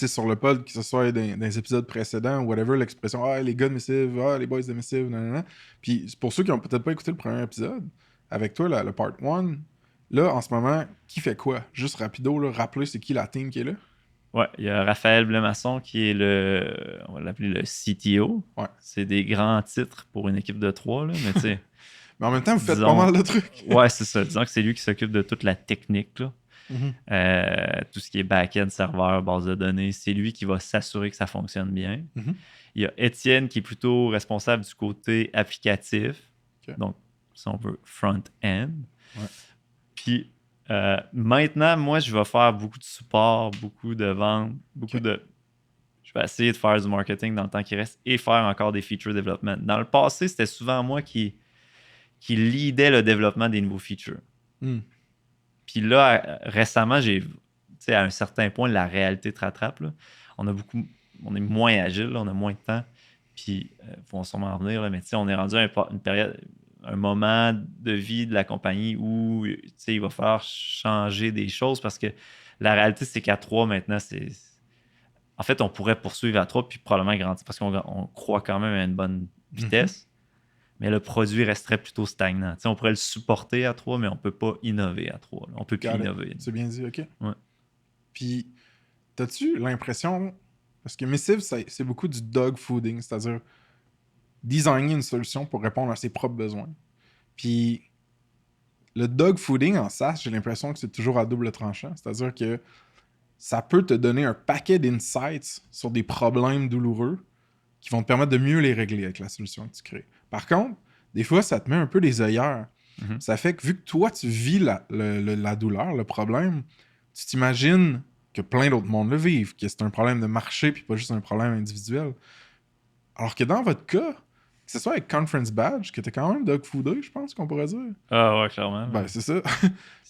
sur le pod, que ce soit dans les épisodes précédents, whatever, l'expression « les gars de Missive, les boys de Missive, nanana ». Puis pour ceux qui n'ont peut-être pas écouté le premier épisode, avec toi, le part 1, là, en ce moment, qui fait quoi? Juste rapido, là, rappeler c'est qui la team qui est là? Ouais, il y a Raphaël Blemasson qui est on va l'appeler le CTO. Ouais. C'est des grands titres pour une équipe de 3, là, mais tu sais. Mais en même temps, vous faites pas mal de trucs. Ouais, c'est ça. Disons que c'est lui qui s'occupe de toute la technique, là. Tout ce qui est back-end, serveur, base de données, c'est lui qui va s'assurer que ça fonctionne bien. Il y a Étienne qui est plutôt responsable du côté applicatif. Okay. Donc, si on veut, front-end. Ouais. Puis, Maintenant, moi, je vais faire beaucoup de support, beaucoup de ventes, beaucoup de... Je vais essayer de faire du marketing dans le temps qui reste et faire encore des feature development. Dans le passé, c'était souvent moi qui leadais le développement des nouveaux features. Puis là, récemment, à un certain point, la réalité te rattrape. Là. On est moins agile, là, on a moins de temps. Puis, il faut sûrement en venir, là, mais on est rendu à une période, un moment de vie de la compagnie où il va falloir changer des choses parce que la réalité, c'est qu'à 3 maintenant, en fait, on pourrait poursuivre à 3 puis probablement grandir parce qu'on croit quand même à une bonne vitesse, mais le produit resterait plutôt stagnant. T'sais, on pourrait le supporter à 3, mais on ne peut pas innover à 3. Là. On ne peut plus innover. C'est bien dit, OK. Ouais. Puis, t'as-tu l'impression... Parce que Missive, c'est beaucoup du dog fooding, c'est-à-dire designer une solution pour répondre à ses propres besoins. Puis, le dog fooding en SaaS, j'ai l'impression que c'est toujours à double tranchant. C'est-à-dire que ça peut te donner un paquet d'insights sur des problèmes douloureux qui vont te permettre de mieux les régler avec la solution que tu crées. Par contre, des fois, ça te met un peu des œillères. Ça fait que vu que toi, tu vis la douleur, le problème, tu t'imagines que plein d'autres mondes le vivent, que c'est un problème de marché puis pas juste un problème individuel. Alors que dans votre cas, que ce soit avec Conference Badge, que t'es quand même dog foodé, je pense qu'on pourrait dire. Ah ouais, clairement. Ben, c'est ça.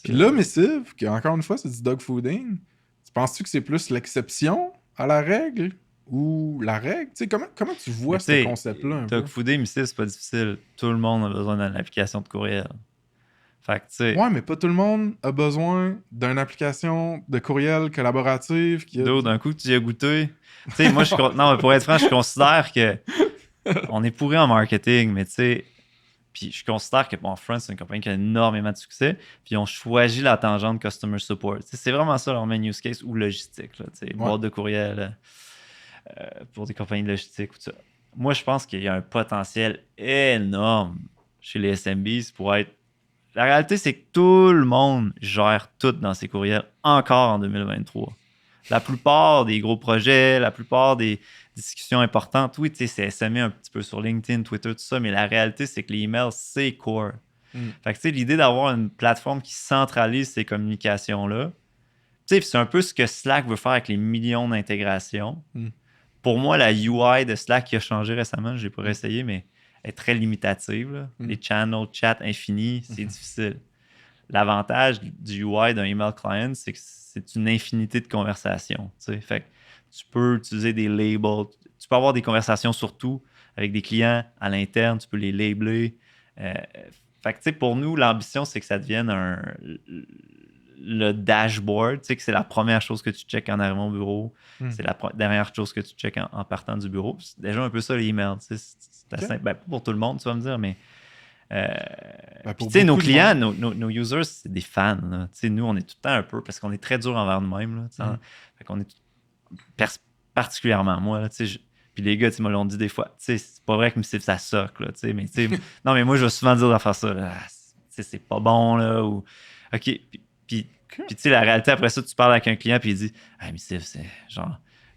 Puis là, Missive, qui encore une fois, c'est du dog fooding, tu penses-tu que c'est plus l'exception à la règle ou la règle? T'sais, comment tu vois ce concept-là? Dog fooding, Missive, c'est pas difficile. Tout le monde a besoin d'une application de courriel. Fait que, tu sais... Ouais, mais pas tout le monde a besoin d'une application de courriel collaborative. D'un coup, tu y as goûté. Tu sais, moi, non, mais pour être franc, je considère que on est pourri en marketing, mais tu sais, puis je considère que France, c'est une compagnie qui a énormément de succès, puis on choisit la tangente customer support. T'sais, c'est vraiment ça leur main use case ou logistique, là, boîte de courriel pour des compagnies de logistique ou tout ça. Moi, je pense qu'il y a un potentiel énorme chez les SMBs pour être... La réalité, c'est que tout le monde gère tout dans ses courriels encore en 2023. La plupart des gros projets, la plupart des discussions importantes, oui, c'est SME un petit peu sur LinkedIn, Twitter, tout ça, mais la réalité, c'est que les emails, c'est core. Fait que l'idée d'avoir une plateforme qui centralise ces communications-là, c'est un peu ce que Slack veut faire avec les millions d'intégrations. Pour moi, la UI de Slack qui a changé récemment, je n'ai pas réessayé, mais est très limitative. Là. Les channels, chat infini, c'est difficile. L'avantage du UI d'un email client, c'est que c'est une infinité de conversations. T'sais. Fait que tu peux utiliser des labels. Tu peux avoir des conversations surtout avec des clients à l'interne. Tu peux les labeler. Fait que pour nous, l'ambition, c'est que ça devienne le dashboard. Que c'est la première chose que tu checkes en arrivant au bureau. C'est la dernière chose que tu checkes en partant du bureau. C'est déjà un peu ça, les emails. C'est simple. Ben, pas pour tout le monde, tu vas me dire, mais... nos clients, nos users, c'est des fans. Nous, on est tout le temps un peu, parce qu'on est très dur envers nous-mêmes. Fait qu'on est particulièrement moi. Puis les gars, me l'ont dit des fois. C'est pas vrai que ça soque. Là, mais non, mais moi, je vais souvent dire de faire ça. Là, c'est pas bon. Là, ou, OK. Puis la réalité, après ça, tu parles avec un client, puis il dit « Missive,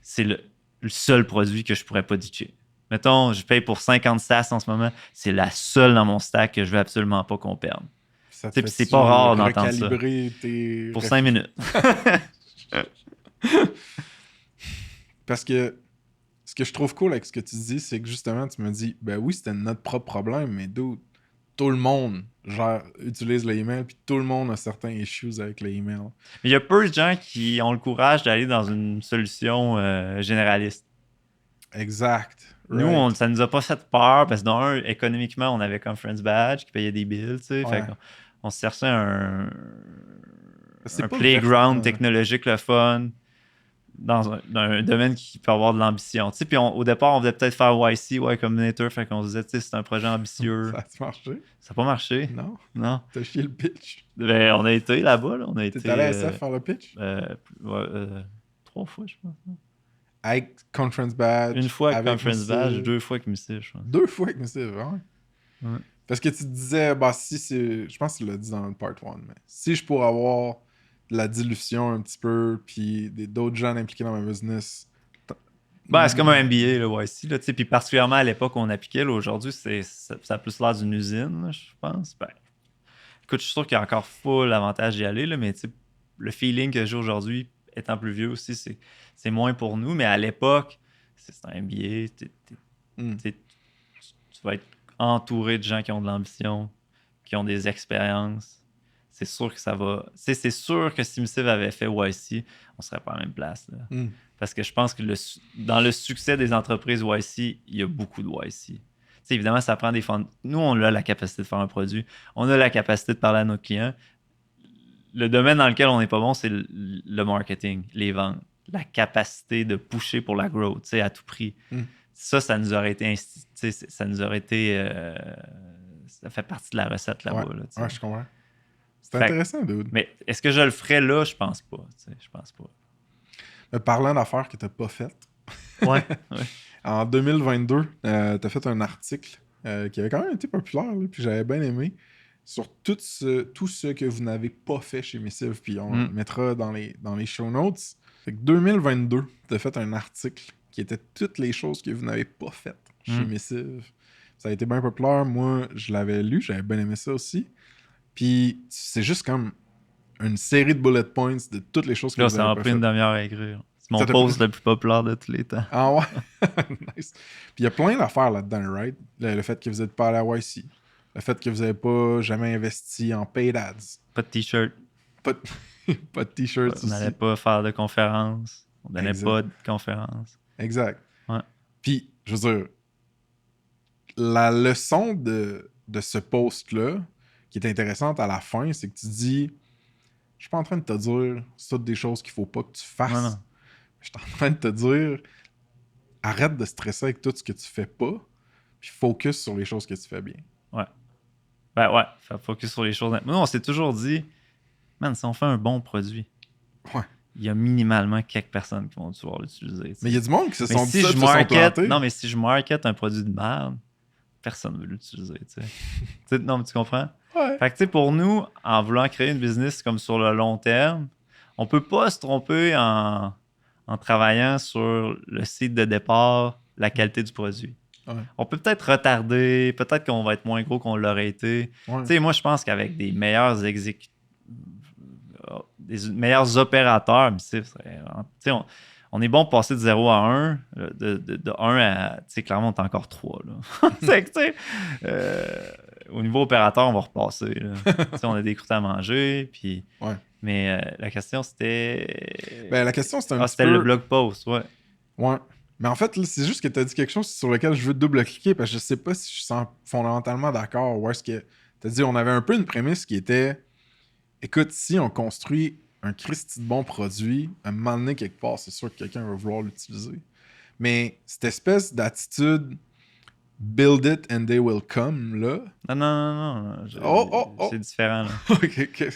c'est le seul produit que je pourrais pas ditcher. » Mettons, je paye pour 50 SaaS en ce moment. C'est la seule dans mon stack que je veux absolument pas qu'on perde. C'est pas rare d'entendre ça. Pour 5 minutes. Parce que ce que je trouve cool avec ce que tu dis, c'est que justement, tu me dis, ben oui, c'était notre propre problème, mais tout le monde utilise l'email, puis tout le monde a certains issues avec l'email. Mais il y a peu de gens qui ont le courage d'aller dans une solution généraliste. Exact. Nous, ça nous a pas fait peur parce que d'un, économiquement, on avait Conference Badge qui payait des bills, tu sais. Fait qu'on se cherchait un playground technologique, le fun, dans un domaine qui peut avoir de l'ambition. Tu sais, puis au départ, on voulait peut-être faire YC, Y Combinator, fait qu'on se disait, tu sais, c'est un projet ambitieux. Ça a marché? Ça n'a pas marché. Non. T'as chié le pitch? Ben, on a été là-bas, là. T'es allé à SF faire le pitch? 3 fois, je pense. Avec Conference Badge. Une fois avec Conference Badge, 2 fois avec Missive, je pense. 2 fois avec Missive, ouais. Parce que tu te disais, je pense que tu l'as dit dans le part 1, mais si je pourrais avoir de la dilution un petit peu, puis d'autres gens impliqués dans ma business. C'est comme un MBA, là, YC, là, puis particulièrement à l'époque où on appliquait, là, aujourd'hui, ça a plus l'air d'une usine, là, je pense. écoute, je suis sûr qu'il y a encore full avantage d'y aller, là, mais le feeling que j'ai aujourd'hui, étant plus vieux aussi, c'est moins pour nous. Mais à l'époque, c'est un MBA. Tu vas être entouré de gens qui ont de l'ambition, qui ont des expériences. C'est sûr que ça va... C'est sûr que si Missive avait fait YC, on serait pas à la même place. Là. Parce que je pense que dans le succès des entreprises YC, il y a beaucoup de YC. T'sais, évidemment, ça prend des fonds. Nous, on a la capacité de faire un produit. On a la capacité de parler à nos clients. Le domaine dans lequel on n'est pas bon, c'est le marketing, les ventes. La capacité de pusher pour la growth, à tout prix. Ça nous aurait été... Ça nous aurait été... ça fait partie de la recette là-bas. Ouais, là, je comprends. C'est intéressant, dude. Mais est-ce que je le ferais là? Je pense pas. Je pense pas. Mais parlant d'affaires que t'as pas faites. Ouais. En 2022, t'as fait un article qui avait quand même été populaire, là, puis j'avais bien aimé, sur tout ce que vous n'avez pas fait chez Missive, puis on le mettra dans les show notes. Fait que 2022, t'as fait un article qui était toutes les choses que vous n'avez pas faites chez Missive. Ça a été bien populaire. Moi, je l'avais lu, j'avais bien aimé ça aussi. Puis c'est juste comme une série de bullet points de toutes les choses que vous avez pas faites. Ça m'a pris une demi-heure à écrire. C'est mon post le plus populaire de tous les temps. Ah ouais? Nice. Puis il y a plein d'affaires là-dedans, right? Le fait que vous n'êtes pas à la YC. Le fait que vous n'avez pas jamais investi en paid ads. Pas de t-shirt. Pas de t-shirt aussi. On n'allait pas faire de conférences. On donnait pas de conférences. Exact. Ouais. Puis, je veux dire, la leçon de ce post-là, qui est intéressante à la fin, c'est que tu dis, je suis pas en train de te dire c'est toutes des choses qu'il faut pas que tu fasses. Non. Je suis en train de te dire, arrête de stresser avec tout ce que tu fais pas, puis focus sur les choses que tu fais bien. Ouais. Ben ouais, focus sur les choses. Nous, on s'est toujours dit, man, si on fait un bon produit, il y a minimalement quelques personnes qui vont devoir l'utiliser. Mais il y a du monde qui se sont dit ça, se sont plantés. Non, mais si je market un produit de merde, personne ne veut l'utiliser. Non, mais tu comprends? Ouais. Fait que, tu sais, pour nous, en voulant créer une business comme sur le long terme, on peut pas se tromper en travaillant sur le site de départ, la qualité du produit. Ouais. On peut peut-être retarder, peut-être qu'on va être moins gros qu'on l'aurait été. Ouais. Tu sais, moi, je pense qu'avec des meilleurs des meilleurs opérateurs, on est bon pour passer de 0 à 1, de 1 à, tu sais, clairement, on est encore 3. Là. Au niveau opérateur, on va repasser. Là. On a des croûtes à manger, puis... Ouais. Mais la question, c'était... Ben, la question, c'était c'était le blog post, ouais. Ouais. Mais en fait, là, c'est juste que tu as dit quelque chose sur lequel je veux double-cliquer, parce que je sais pas si je suis fondamentalement d'accord. Ou est-ce que tu as dit, on avait un peu une prémisse qui était, écoute, si on construit un Christy de bon produit, à un moment donné, quelque part, c'est sûr que quelqu'un va vouloir l'utiliser. Mais cette espèce d'attitude build it and they will come, là. Non. C'est différent, là.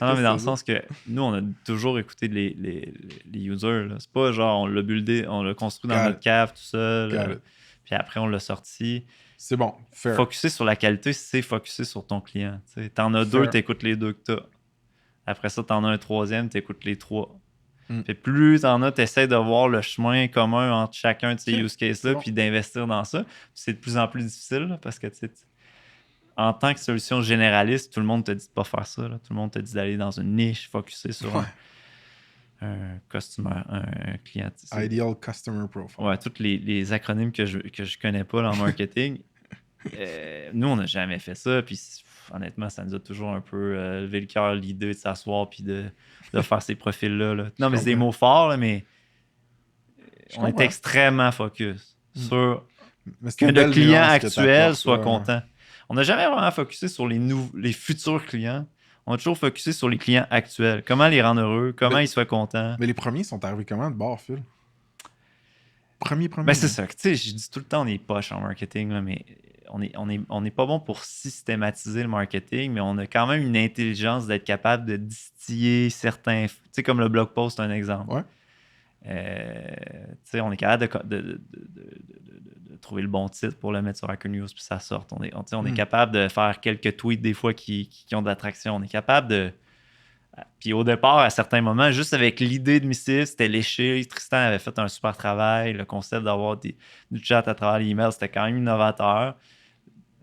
Non, mais dans le sens que nous, on a toujours écouté les users, là. C'est pas genre, on l'a buildé, on l'a construit dans notre cave tout seul. Puis après, on l'a sorti. C'est bon, fair. Focuser sur la qualité, c'est focuser sur ton client. T'sais. T'en as deux, t'écoutes les deux que t'as. Après ça, t'en as un troisième, t'écoutes les trois. Puis plus t'en as, t'essaies de voir le chemin commun entre chacun de ces use cases-là, puis d'investir dans ça. Puis c'est de plus en plus difficile, là, parce que en tant que solution généraliste, tout le monde te dit de pas faire ça. Là. Tout le monde te dit d'aller dans une niche, focuser sur un client. Ideal Customer Profile. Ouais, tous les acronymes que je connais pas là, en marketing. Nous, on n'a jamais fait ça, puis honnêtement, ça nous a toujours un peu levé le cœur, l'idée de s'asseoir puis de faire ces profils-là. Là. Non, mais c'est des mots forts, là, mais on est extrêmement focus sur que le client actuel soit content. On n'a jamais vraiment focusé sur les futurs clients. On a toujours focusé sur les clients actuels. Comment les rendre heureux, comment ils soient contents. Mais les premiers sont arrivés comment de bord, Phil? Premier. Ben c'est ça. Tu sais, je dis tout le temps on est poche en marketing, là, mais on n'est pas bon pour systématiser le marketing, mais on a quand même une intelligence d'être capable de distiller certains... Tu sais, comme le blog post, c'est un exemple. Ouais. Tu sais, on est capable de trouver le bon titre pour le mettre sur Hacker News puis ça sort. On est capable de faire quelques tweets des fois qui ont de l'attraction. On est capable de... Puis au départ, à certains moments, juste avec l'idée de Missive, c'était léché. Tristan avait fait un super travail. Le concept d'avoir du chat à travers l'email, c'était quand même innovateur.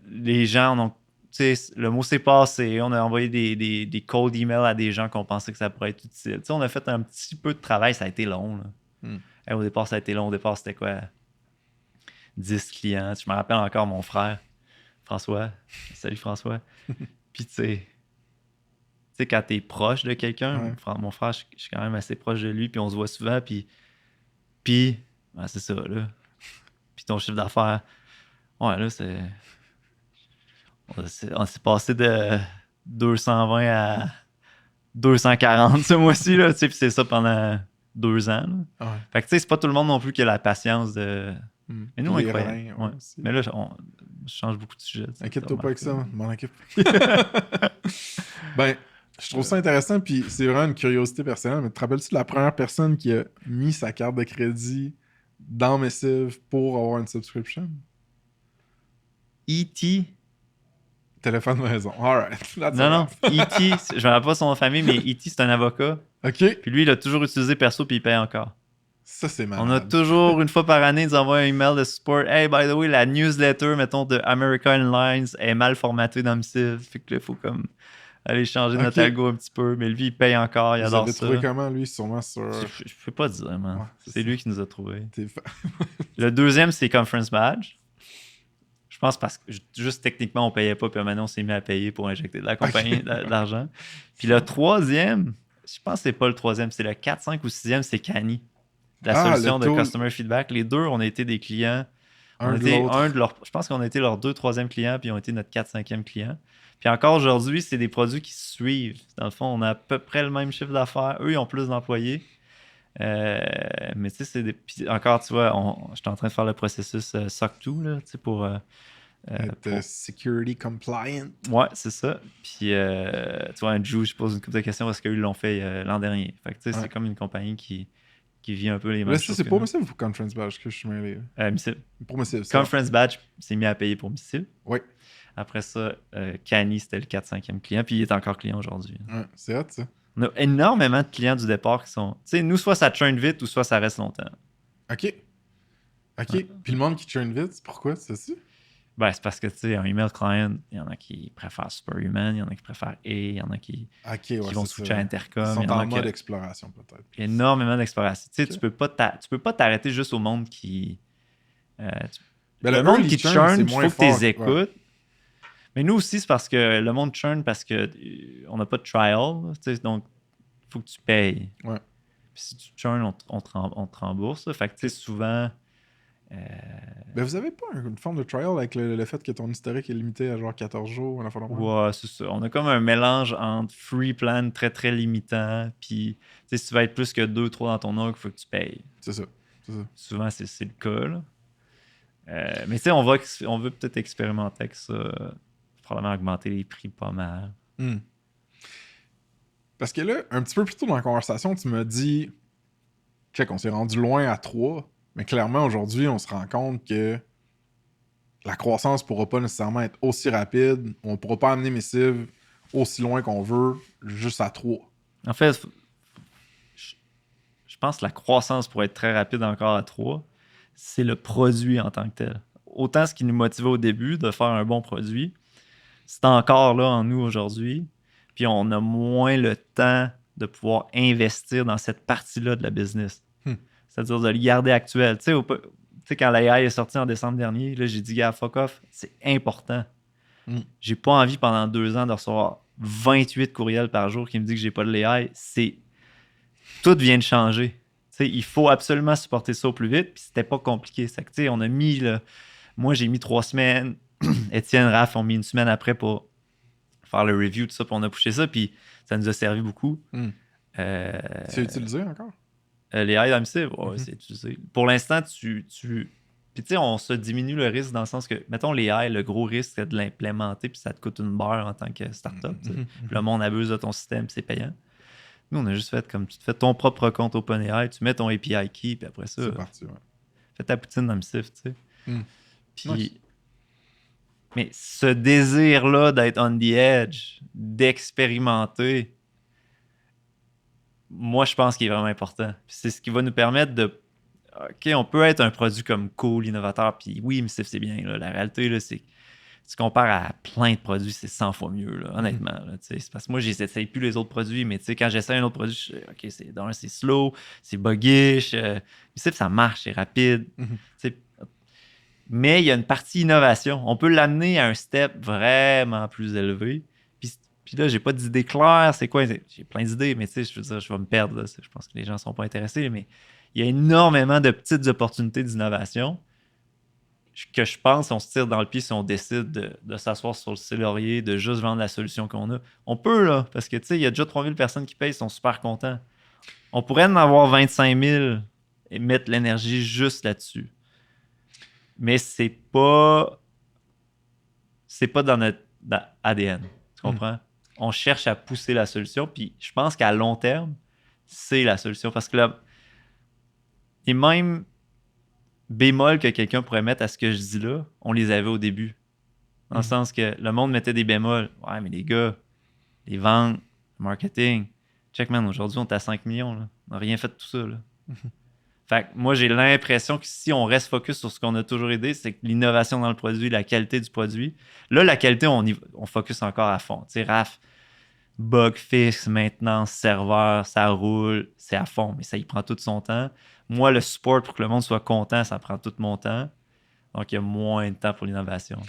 Les gens en ont le mot s'est passé. On a envoyé des cold emails à des gens qu'on pensait que ça pourrait être utile. T'sais, on a fait un petit peu de travail. Ça a été long. Là. Au départ, ça a été long. Au départ, c'était quoi? 10 clients. Je me rappelle encore mon frère, François. Salut François. Puis tu sais, quand t'es proche de quelqu'un, mon frère, je suis quand même assez proche de lui, puis on se voit souvent, puis ben, c'est ça, là. Puis ton chiffre d'affaires, ouais, là, on s'est passé de 220 à 240 ce mois-ci, là, tu sais, puis c'est ça pendant 2 ans, là. Ouais. Fait que, tu sais, c'est pas tout le monde non plus qui a la patience de... Mais nous, on est croyants. Ouais. Mais là, je change beaucoup de sujet. Inquiète-toi pas avec ça, mon équipe. Ben, je trouve ça intéressant, puis c'est vraiment une curiosité personnelle, mais te rappelles-tu de la première personne qui a mis sa carte de crédit dans Missive pour avoir une subscription? E.T. Téléphone de maison. Alright. Non. E.T., je me rappelle pas son nom de famille, mais E.T., c'est un avocat. OK. Puis lui, il a toujours utilisé perso, puis il paye encore. Ça, c'est malade. On a toujours, une fois par année, nous envoie un email de support. Hey, by the way, la newsletter, mettons, de American Airlines est mal formatée dans Missive. Fait que là, il faut comme aller changer notre algo un petit peu. Mais lui, il paye encore, il adore ça. Vous avez trouvé comment, lui, sûrement sur... Je peux pas dire, man. Ouais, c'est lui qui nous a trouvés. Fa... Le deuxième, c'est Conference Badge. Je pense parce que juste techniquement, on payait pas, puis maintenant, on s'est mis à payer pour injecter de la compagnie de l'argent. Puis le troisième, je pense que c'est pas le troisième, c'est le 4, 5 ou 6e, c'est Canny. La solution de Customer Feedback. Les deux, on a été des clients. Je pense qu'on a été leurs 2, 3e clients, puis ils ont été notre 4, 5e client. Puis encore aujourd'hui, c'est des produits qui se suivent. Dans le fond, on a à peu près le même chiffre d'affaires. Eux, ils ont plus d'employés. Mais tu sais, c'est des... Puis encore, tu vois, j'étais en train de faire le processus SOC 2, là, tu sais, pour... security compliant. Ouais, c'est ça. Puis, tu vois, Andrew, je pose une couple de questions parce qu'eux, ils l'ont fait l'an dernier. Fait que, tu sais, c'est comme une compagnie qui vit un peu les mêmes choses. Là, c'est pour Missive ou Conference Badge que je suis mêlé? Missive. Pour Missive. Conference Badge s'est mis à payer pour Missive. Oui. Après ça, Canny, c'était le 4, 5e client, puis il est encore client aujourd'hui. Ouais, c'est hot, ça. On a énormément de clients du départ qui sont... Tu sais, nous, soit ça churn vite ou soit ça reste longtemps. OK. Ouais. Puis le monde qui churn vite, c'est pourquoi? C'est ça? Ben, c'est parce que, tu sais, un email client, il y en a qui préfèrent Superhuman, il y en a qui préfèrent il y en a qui vont switcher à Intercom. Ils sont en mode exploration, peut-être. Il y a énormément d'exploration. Tu sais, tu peux pas t'arrêter juste au monde qui... le monde qui churn, il faut que tu les écoutes. Ouais. Mais nous aussi, c'est parce que le monde churn parce qu'on n'a pas de trial. Donc, il faut que tu payes. Ouais. Puis si tu churn, on te rembourse. Là. Fait que, tu sais, souvent... Ben, vous avez pas une forme de trial avec le fait que ton historique est limité à genre 14 jours? Ouais, c'est ça. On a comme un mélange entre free plan très, très limitant. Puis, tu sais, si tu vas être plus que 2-3 dans ton org, il faut que tu payes. C'est ça. Souvent, c'est le cas. Là. Mais tu sais, on veut peut-être expérimenter avec ça. Probablement augmenter les prix pas mal. Parce que là, un petit peu plus tôt dans la conversation, tu m'as dit check, on s'est rendu loin à 3, mais clairement aujourd'hui, on se rend compte que la croissance ne pourra pas nécessairement être aussi rapide. On ne pourra pas amener Missive aussi loin qu'on veut, juste à 3. En fait, je pense que la croissance pourrait être très rapide encore à 3. C'est le produit en tant que tel. Autant ce qui nous motivait au début de faire un bon produit, c'est encore là en nous aujourd'hui. Puis on a moins le temps de pouvoir investir dans cette partie-là de la business. C'est-à-dire de le garder actuel. Tu sais, quand l'AI est sorti en décembre dernier, là, j'ai dit, gars, fuck off, c'est important. J'ai pas envie pendant 2 ans de recevoir 28 courriels par jour qui me disent que j'ai pas de l'AI. Tout vient de changer. Tu sais, il faut absolument supporter ça au plus vite. Puis c'était pas compliqué. C'est que, tu sais, on a mis... Moi, j'ai mis 3 semaines. Étienne, Raph ont mis 1 semaine après pour faire le review, tout ça, puis on a poussé ça, puis ça nous a servi beaucoup. C'est utilisé encore? Les AI d'AMC, c'est utilisé. Pour l'instant, Puis tu sais, on se diminue le risque dans le sens que, mettons, les AI, le gros risque, c'est de l'implémenter, puis ça te coûte une beurre en tant que startup. Puis le monde abuse de ton système, puis c'est payant. Nous, on a juste fait comme tu te fais ton propre compte OpenAI, tu mets ton API key, puis après ça, c'est parti, fais ta poutine dans le CIF, tu sais. Puis... Nice. Mais ce désir-là d'être on the edge, d'expérimenter, moi, je pense qu'il est vraiment important. Puis c'est ce qui va nous permettre de... OK, on peut être un produit comme cool, innovateur, puis oui, mais c'est bien. Là. La réalité, là, c'est tu compares à plein de produits, c'est 100 fois mieux, là, honnêtement. Là, c'est parce que moi, j'essaye plus les autres produits, mais quand j'essaie un autre produit, je suis OK, c'est slow, c'est buggish, ça marche, c'est rapide. Mais il y a une partie innovation. On peut l'amener à un step vraiment plus élevé. Puis là, j'ai pas d'idée claire. C'est quoi? J'ai plein d'idées, mais je veux dire, je vais me perdre. Là. Je pense que les gens sont pas intéressés, mais il y a énormément de petites opportunités d'innovation que je pense on se tire dans le pied si on décide de s'asseoir sur le laurier, de juste vendre la solution qu'on a. On peut, là, parce que il y a déjà 3000 personnes qui payent, ils sont super contents. On pourrait en avoir 25 000 et mettre l'énergie juste là-dessus. Mais c'est pas dans notre ADN. Tu comprends? On cherche à pousser la solution, puis je pense qu'à long terme, c'est la solution. Parce que là, les mêmes bémols que quelqu'un pourrait mettre à ce que je dis là, on les avait au début. Dans le sens que le monde mettait des bémols. Ouais, mais les gars, les ventes, le marketing, check man, aujourd'hui, on est à 5 millions. Là. On n'a rien fait de tout ça. Là. Fait que moi, j'ai l'impression que si on reste focus sur ce qu'on a toujours aidé, c'est que l'innovation dans le produit, la qualité du produit. Là, la qualité, on focus encore à fond. Tu sais, Raph, bug fixe, maintenance, serveur, ça roule, c'est à fond, mais ça y prend tout son temps. Moi, le support pour que le monde soit content, ça prend tout mon temps. Donc, il y a moins de temps pour l'innovation.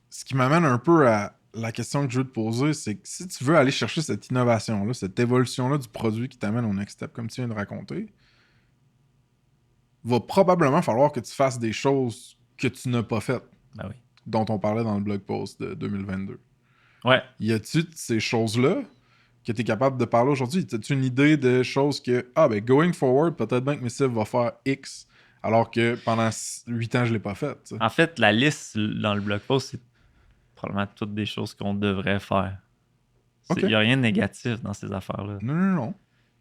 Ce qui m'amène un peu à la question que je veux te poser, c'est que si tu veux aller chercher cette innovation-là, cette évolution-là du produit qui t'amène au next step, comme tu viens de raconter, va probablement falloir que tu fasses des choses que tu n'as pas faites, ben oui. dont on parlait dans le blog post de 2022. Ouais. Y a-tu ces choses-là que tu es capable de parler aujourd'hui? As-tu une idée de choses que, going forward, peut-être bien que Missive va faire X, alors que pendant 8 ans, je l'ai pas fait. T'sais. En fait, la liste dans le blog post, c'est probablement toutes des choses qu'on devrait faire. Il n'y a rien de négatif dans ces affaires-là. Non.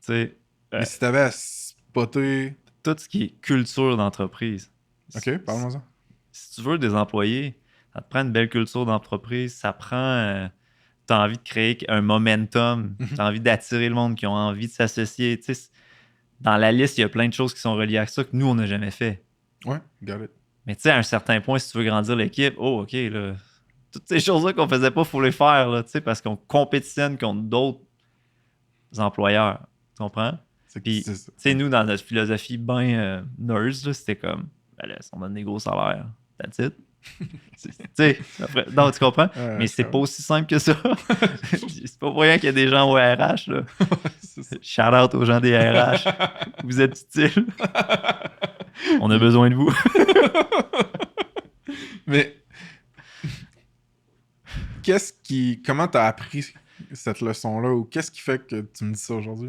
Mais si t'avais à spotter... Tout ce qui est culture d'entreprise. OK, parle-moi ça. Si tu veux des employés, ça te prend une belle culture d'entreprise, ça prend... tu as envie de créer un momentum, tu as envie d'attirer le monde qui ont envie de s'associer. Dans la liste, il y a plein de choses qui sont reliées à ça que nous, on n'a jamais fait. Ouais, got it. Mais à un certain point, si tu veux grandir l'équipe, OK, là, toutes ces choses-là qu'on faisait pas, il faut les faire, là, parce qu'on compétitionne contre d'autres employeurs. Tu comprends? Puis, nous, dans notre philosophie bien nerds, c'était comme, ben là, on donne des gros salaires, that's it. Non, tu comprends? Mais c'est pas aussi simple que ça. C'est pas pour rien qu'il y a des gens au RH. Là. Shout out aux gens des RH. Vous êtes utiles. On a besoin de vous. Mais comment t'as appris cette leçon-là, ou qu'est-ce qui fait que tu me dis ça aujourd'hui?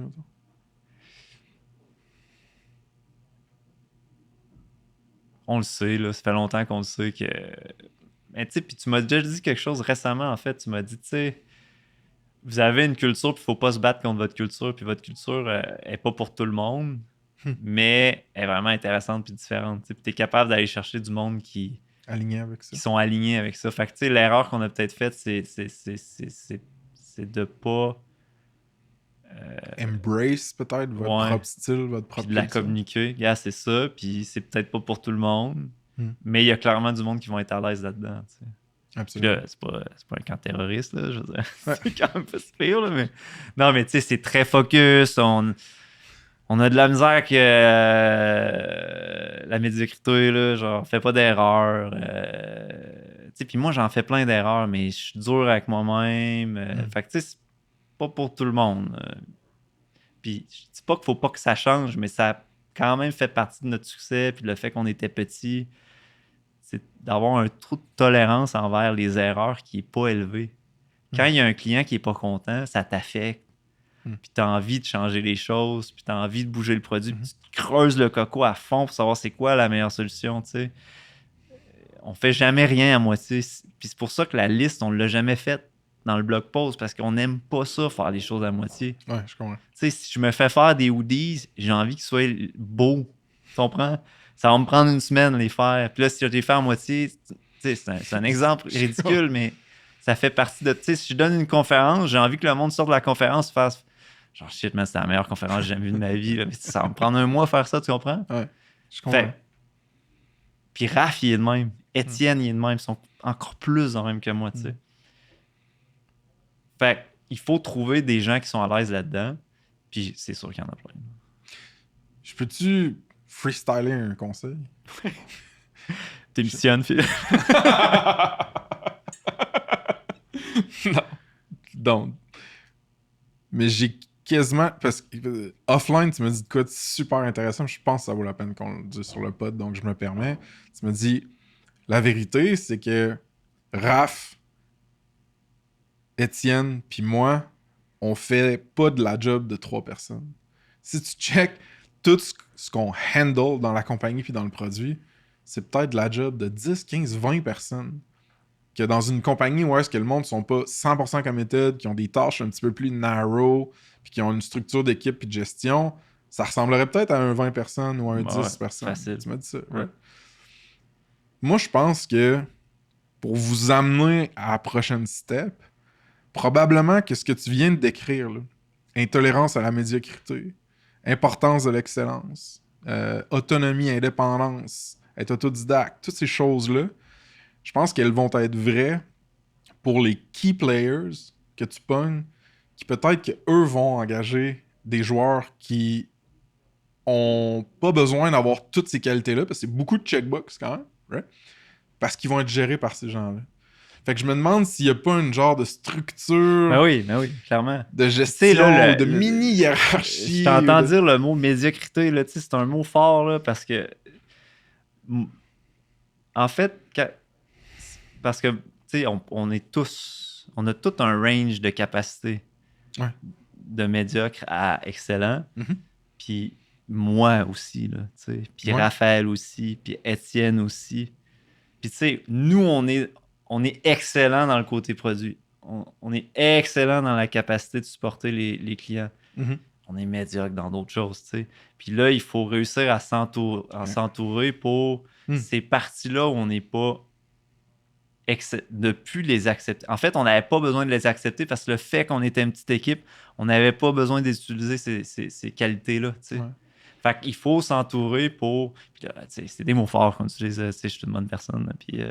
On le sait, là, ça fait longtemps qu'on le sait que... Mais tu sais, puis tu m'as déjà dit quelque chose récemment, en fait. Tu m'as dit, tu sais, vous avez une culture, puis il ne faut pas se battre contre votre culture, puis votre culture n'est pas pour tout le monde, mais elle est vraiment intéressante puis différente. Puis tu es capable d'aller chercher du monde qui sont alignés avec ça. Fait que tu sais, l'erreur qu'on a peut-être faite, c'est de pas... embrace peut-être votre propre style, votre propre de la communiquer. Yeah, c'est ça, puis c'est peut-être pas pour tout le monde, mais il y a clairement du monde qui vont être à l'aise là-dedans. T'sais. Absolument. Là, c'est pas un camp terroriste, là, je veux dire. C'est quand même pas si pire, là, mais... Non, mais tu sais, c'est très focus, on a de la misère que la médiocrité, là, genre, fait pas d'erreurs. Puis moi, j'en fais plein d'erreurs, mais je suis dur avec moi-même. Fait que tu sais, c'est pas pour tout le monde. Puis je dis pas qu'il faut pas que ça change, mais ça a quand même fait partie de notre succès. Puis le fait qu'on était petit, c'est d'avoir un trou de tolérance envers les erreurs qui est pas élevé. Quand il y a un client qui est pas content, ça t'affecte. Puis tu as envie de changer les choses, puis tu as envie de bouger le produit, puis tu creuses le coco à fond pour savoir c'est quoi la meilleure solution, tu sais. On fait jamais rien à moitié. Puis c'est pour ça que la liste, on l'a jamais faite dans le blog post, parce qu'on n'aime pas ça, faire les choses à moitié. Ouais, je comprends. Tu sais, si je me fais faire des hoodies, j'ai envie qu'ils soient beaux. Tu comprends? Ça va me prendre une semaine les faire. Puis là, si je les fais à moitié, tu sais, c'est un exemple ridicule, mais ça fait partie de... Tu sais, si je donne une conférence, j'ai envie que le monde sorte de la conférence et fasse... Genre, shit, man, c'est la meilleure conférence que j'ai jamais vue de ma vie. Là. Mais ça va me prendre un mois à faire ça, tu comprends? Ouais, je comprends. Puis Raph, il est de même. Étienne, il est de même. Ils sont encore plus de même que moi, tu sais. Fait il faut trouver des gens qui sont à l'aise là-dedans. Puis c'est sûr qu'il y en a plein. Je peux-tu freestyler un conseil? T'émissionnes, Phil. Non. Donc. Mais j'ai quasiment... Parce que offline, tu me dis de quoi de super intéressant. Je pense que ça vaut la peine qu'on le dise sur le pod, donc je me permets. Tu me dis, la vérité, c'est que Raph, Étienne, puis moi, on fait pas de la job de 3 personnes. Si tu check tout ce qu'on handle dans la compagnie puis dans le produit, c'est peut-être de la job de 10, 15, 20 personnes. Que dans une compagnie où est-ce que le monde ne sont pas 100% committed, qui ont des tâches un petit peu plus narrow, puis qui ont une structure d'équipe puis de gestion, ça ressemblerait peut-être à un 20 personnes ou à un 10 personnes. Facile. Tu m'as dit ça, ouais. Moi, je pense que pour vous amener à la prochaine step, probablement que ce que tu viens de décrire, là, intolérance à la médiocrité, importance de l'excellence, autonomie, indépendance, être autodidacte, toutes ces choses-là, je pense qu'elles vont être vraies pour les key players que tu pognes, qui peut-être qu'eux vont engager des joueurs qui ont pas besoin d'avoir toutes ces qualités-là, parce que c'est beaucoup de checkbox quand même, right? Parce qu'ils vont être gérés par ces gens-là. Fait que je me demande s'il n'y a pas une genre de structure... Ben oui, clairement. De gestion, là, de mini-hiérarchie. Je t'entends dire le mot médiocrité, là, c'est un mot fort, là, parce que... En fait, parce que, tu sais, on est tous... On a tout un range de capacités. Ouais. De médiocre à excellent. Puis moi aussi, là, tu sais. Puis Raphaël aussi, puis Étienne aussi. Puis, tu sais, nous, on est excellent dans le côté produit. On est excellent dans la capacité de supporter les clients. On est médiocre dans d'autres choses, tu sais. Puis là, il faut réussir à s'entourer pour ces parties-là où on n'est pas... de plus les accepter. En fait, on n'avait pas besoin de les accepter parce que le fait qu'on était une petite équipe, on n'avait pas besoin d'utiliser ces qualités-là, tu sais. Fait qu'il faut s'entourer pour... Puis là, c'est des mots forts qu'on utilise. Je suis une bonne personne. Puis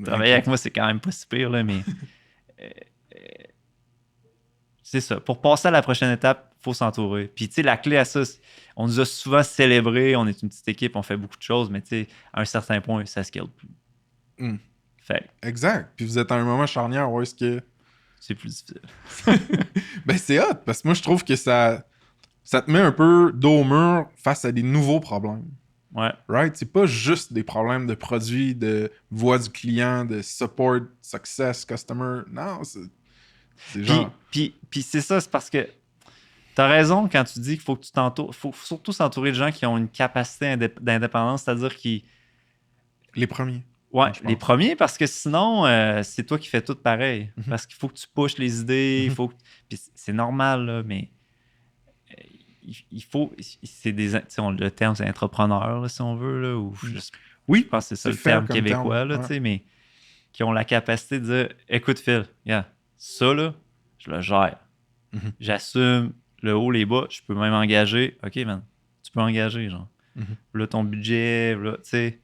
travailler avec moi, c'est quand même pas si pire, là, mais... c'est ça. Pour passer à la prochaine étape, il faut s'entourer. Puis, tu sais, la clé à ça, on nous a souvent célébré, on est une petite équipe, on fait beaucoup de choses, mais tu sais, à un certain point, ça scale plus. Fait. Exact. Puis vous êtes à un moment charnière où est-ce que... C'est plus difficile. Ben, c'est hot, parce que moi, je trouve que ça te met un peu dos au mur face à des nouveaux problèmes. Ouais. Right? C'est pas juste des problèmes de produits, de voix du client, de support, success, customer. Non, c'est genre... Puis c'est ça, c'est parce que t'as raison quand tu dis qu'il faut que tu t'entoures. Il faut surtout s'entourer de gens qui ont une capacité d'indépendance, c'est-à-dire qui... Les premiers. Ouais, les premiers, parce que sinon, c'est toi qui fais tout pareil. Parce qu'il faut que tu pushes les idées, Puis c'est normal, là, mais il faut... C'est des... le terme, c'est entrepreneur, là, si on veut, là, ou oui, je pense que c'est ça le terme québécois, là, mais qui ont la capacité de dire, écoute, Phil, ça, là, je le gère. J'assume le haut, les bas, je peux même engager. OK, man, tu peux engager, genre. Là, ton budget, là, tu sais,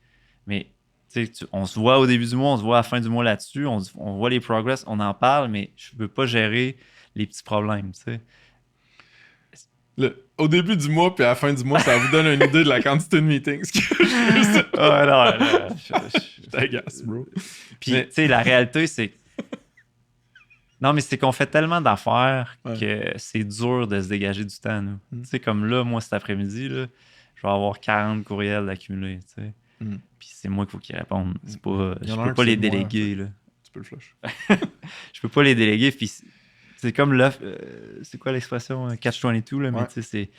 mais... on se voit au début du mois, on se voit à la fin du mois là-dessus, on voit les progress, on en parle, mais je ne veux pas gérer les petits problèmes, tu sais. Au début du mois puis à la fin du mois, ça vous donne une idée de la quantité de meetings. Je t'agace, bro. Puis, tu sais, la réalité, c'est... Non, mais c'est qu'on fait tellement d'affaires que c'est dur de se dégager du temps, nous. Tu sais, comme là, moi, cet après-midi, là, je vais avoir 40 courriels accumulés, tu sais. Puis c'est moi qu'il faut qu'ils répondent. Je peux pas les déléguer. Là. Tu peux le flush. Je peux pas les déléguer. Puis c'est comme l'offre. C'est quoi l'expression? Catch-22, là, mais tu sais,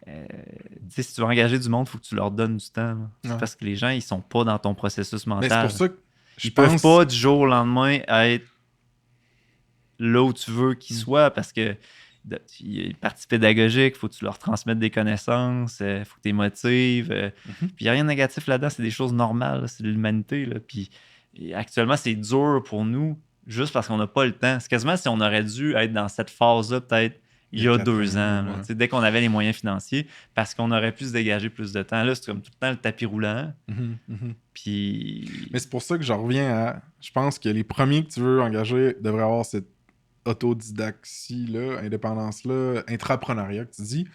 c'est. Si tu veux engager du monde, il faut que tu leur donnes du temps. C'est parce que les gens, ils sont pas dans ton processus mental. Mais c'est pour ça que ils peuvent pas du jour au lendemain être là où tu veux qu'ils soient parce que il y a une partie pédagogique, il faut que tu leur transmettes des connaissances, il faut que tu les motives. Puis il n'y a rien de négatif là-dedans, c'est des choses normales, là, c'est de l'humanité. Là. Puis actuellement, c'est dur pour nous juste parce qu'on n'a pas le temps. C'est quasiment si on aurait dû être dans cette phase-là, peut-être il y a 2 ans. Là, dès qu'on avait les moyens financiers, parce qu'on aurait pu se dégager plus de temps. Là, c'est comme tout le temps le tapis roulant. Puis... Mais c'est pour ça que je reviens à... Je pense que les premiers que tu veux engager devraient avoir cette autodidaxie-là, indépendance-là, intrapreneuriat que tu dis.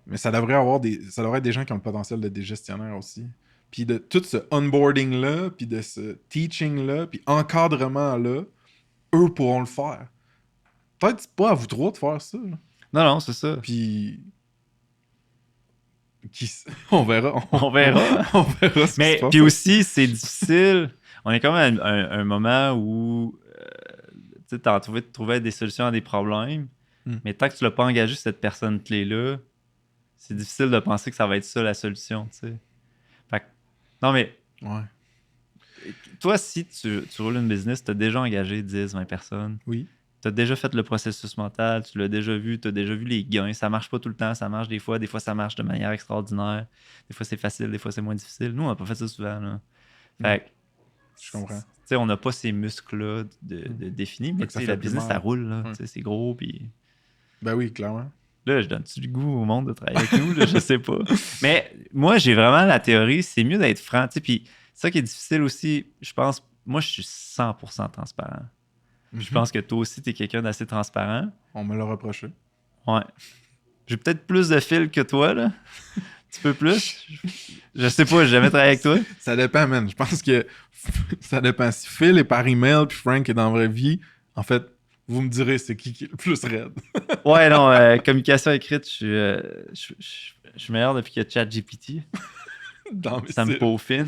Mais ça devrait être des gens qui ont le potentiel de des gestionnaires aussi. Puis de tout ce onboarding-là, puis de ce teaching-là, puis encadrement-là, eux pourront le faire. Peut-être c'est pas à vous trois de faire ça. Là. Non, c'est ça. Puis... On verra. On verra. On verra ce mais qui se passe. Puis aussi, c'est difficile. On est quand même à un moment où tu as trouvé des solutions à des problèmes, mais tant que tu l'as pas engagé cette personne clé-là, c'est difficile de penser que ça va être ça la solution. T'sais. Fait que, non, mais toi, si tu roules une business, tu as déjà engagé 10-20 personnes. Oui. Tu as déjà fait le processus mental, tu l'as déjà vu, tu as déjà vu les gains. Ça marche pas tout le temps, ça marche des fois ça marche de manière extraordinaire. Des fois, c'est facile, des fois, c'est moins difficile. Nous, on n'a pas fait ça souvent. Là. Fait que, je comprends. On n'a pas ces muscles-là de définis, mais la business, ça roule. Là, c'est gros. Puis... Ben oui, clairement. Là, je donne-tu du goût au monde de travailler avec nous? Là, je sais pas. Mais moi, j'ai vraiment la théorie, c'est mieux d'être franc. Puis ça qui est difficile aussi, je pense, moi, je suis 100% transparent. Je pense que toi aussi, tu es quelqu'un d'assez transparent. On me l'a reproché. Ouais. J'ai peut-être plus de fil que toi, là. Un petit peu plus. Je sais pas, j'ai jamais travaillé avec toi. Ça dépend, man. Je pense que ça dépend. Si Phil est par email puis Frank est dans la vraie vie, en fait, vous me direz c'est qui est le plus raide. Ouais, non, communication écrite, je suis meilleur depuis qu'il y a ChatGPT. Ça me peaufine.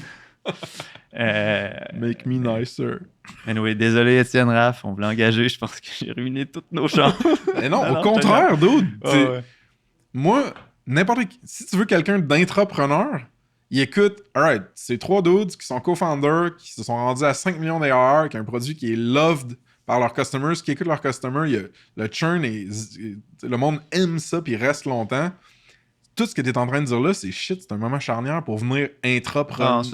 Make me nicer. Anyway, désolé Étienne Raff, on voulait engager, je pense que j'ai ruiné toutes nos chances. Mais non, au contraire, dude. Moi, n'importe qui, si tu veux quelqu'un d'intrapreneur, il écoute, alright, c'est 3 dudes qui sont co-founders, qui se sont rendus à 5 millions d'ARR, qui a un produit qui est loved par leurs customers, qui écoutent leurs customers, le churn, le monde aime ça puis il reste longtemps. Tout ce que tu es en train de dire là, c'est shit, c'est un moment charnière pour venir intraprendre.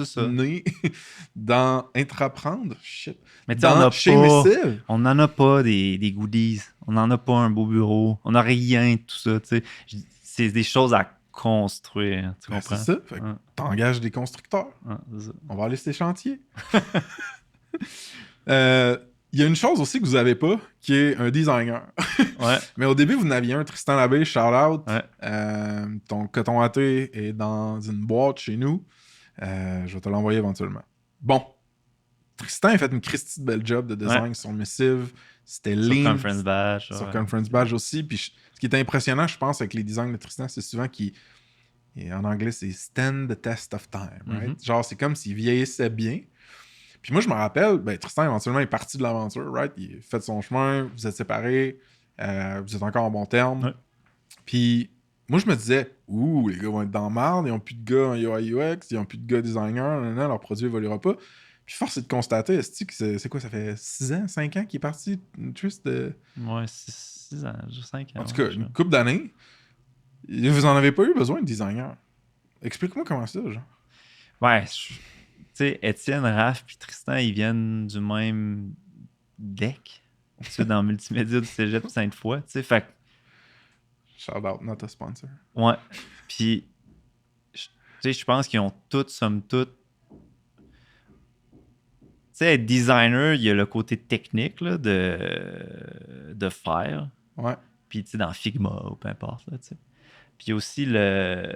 Intraprendre? Shit. Mais tu sais, on n'en a pas des goodies. On n'en a pas un beau bureau. On n'a rien de tout ça. T'sais. C'est des choses à construire. Tu comprends? C'est ça. Fait que t'engages des constructeurs. Ça. On va aller sur tes chantiers. Il y a une chose aussi que vous n'avez pas, qui est un designer. Mais au début, vous n'aviez un, Tristan Labbé, shout-out. Ton coton à thé est dans une boîte chez nous. Je vais te l'envoyer éventuellement. Bon. Tristan a fait une Christie de belle job de design sur Missive. C'était lean. Sur Conference Badge. Sur Conference Badge aussi. Puis ce qui est impressionnant, je pense, avec les designs de Tristan, c'est souvent qu'il... En anglais, c'est « stand the test of time ». Right? Genre, c'est comme s'il vieillissait bien. Puis moi, je me rappelle, Tristan, éventuellement, est parti de l'aventure, right? Il a fait son chemin, vous êtes séparés, vous êtes encore en bon terme. Puis moi, je me disais, les gars vont être dans marde, ils n'ont plus de gars en UI UX, ils n'ont plus de gars designers, leur produit évoluera pas. Puis force est de constater, c'est quoi, ça fait 6 ans, 5 ans qu'il est parti, Trist? Ouais, 6 ans, 5 ans. En tout cas, une couple d'années, vous en avez pas eu besoin de designer. Explique-moi comment ça, genre. Ouais, tu sais, Étienne, Raph puis Tristan, ils viennent du même deck. Tu sais, dans Multimédia du Cégep Sainte-Foy, tu sais, fait shout out, not a sponsor. Ouais. Puis, tu sais, je pense qu'ils ont toutes, somme toute. Tu sais, être designer, il y a le côté technique là, de faire. Ouais. Puis, tu sais, dans Figma ou peu importe, là, tu sais. Puis aussi le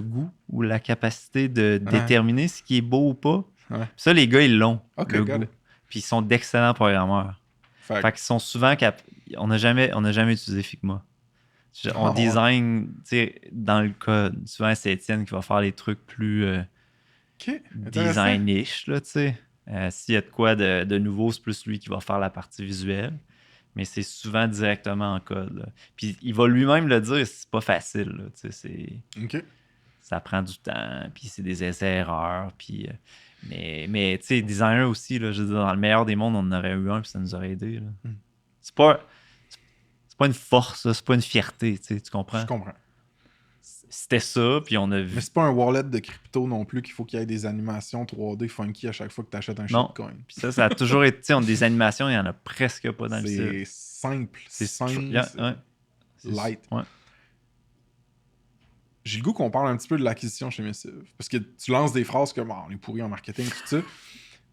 goût ou la capacité de déterminer ce qui est beau ou pas. Ouais. Ça, les gars, ils l'ont. Okay, le goût. Puis ils sont d'excellents programmeurs. Fait qu'ils sont souvent... On n'a jamais utilisé Figma. On design, tu sais, dans le code. Souvent, c'est Étienne qui va faire les trucs plus design-ish, là, tu sais. S'il y a de quoi de nouveau, c'est plus lui qui va faire la partie visuelle. Mais c'est souvent directement en code. Là. Puis il va lui-même le dire, c'est pas facile. Là, ça prend du temps, puis c'est des essais-erreurs. Puis, mais tu sais, designer aussi, là, je veux dire, dans le meilleur des mondes, on en aurait eu un, puis ça nous aurait aidé. Là. C'est pas une force, là, c'est pas une fierté, tu comprends? Je comprends. c'était ça, puis on a vu... Mais c'est pas un wallet de crypto non plus qu'il faut qu'il y ait des animations 3D funky à chaque fois que tu achètes un Non. shitcoin. Puis ça a toujours été... Tu sais, des animations, il y en a presque pas dans le site. C'est simple. C'est simple. ouais. Light. Ouais. J'ai le goût qu'on parle un petit peu de l'acquisition chez Missive. Parce que tu lances des phrases comme on est pourri en marketing, tout ça.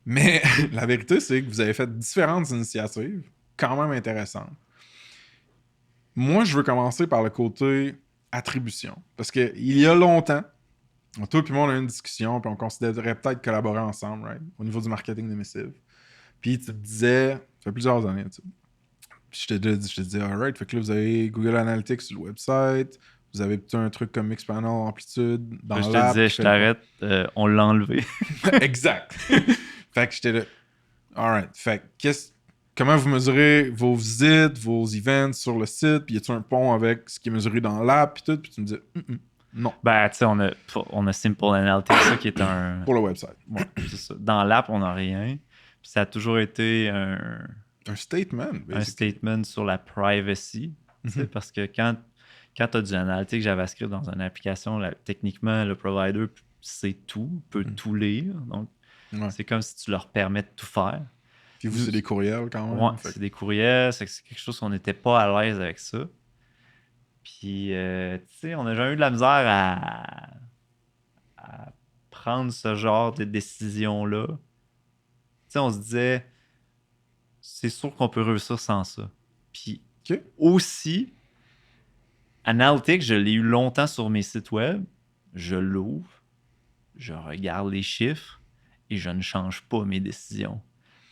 Mais la vérité, c'est que vous avez fait différentes initiatives quand même intéressantes. Moi, je veux commencer par le côté attribution. Parce qu'il y a longtemps, toi et moi, on a eu une discussion, puis on considérait peut-être collaborer ensemble, right? Au niveau du marketing de Missive. Puis tu te disais, ça fait plusieurs années, tu sais. Puis je te disais, alright, fait que là, vous avez Google Analytics sur le website, vous avez peut-être un truc comme Mixpanel, Amplitude, dans l'app. Je te disais, je t'arrête, on l'a enlevé. Exact. Fait que j'étais là, alright, fait que comment vous mesurez vos visites, vos events sur le site, puis y a-t-il un pont avec ce qui est mesuré dans l'app, puis tout, puis tu me disais, non. Ben, tu sais, on a Simple Analytics, ça qui est un... Pour le website. Ouais, c'est ça. Dans l'app, on n'a rien. Puis ça a toujours été un statement, basically. Un statement sur la privacy. Parce que quand tu as du analytics JavaScript dans une application, techniquement, le provider sait tout, peut tout lire. Donc, c'est comme si tu leur permets de tout faire. Puis vous, c'est des courriels quand même. Ouais, c'est des courriels. C'est quelque chose qu'on n'était pas à l'aise avec ça. Puis, tu sais, on a jamais eu de la misère à prendre ce genre de décision-là. Tu sais, on se disait, c'est sûr qu'on peut réussir sans ça. Puis, aussi, Analytics, je l'ai eu longtemps sur mes sites web. Je l'ouvre, je regarde les chiffres et je ne change pas mes décisions.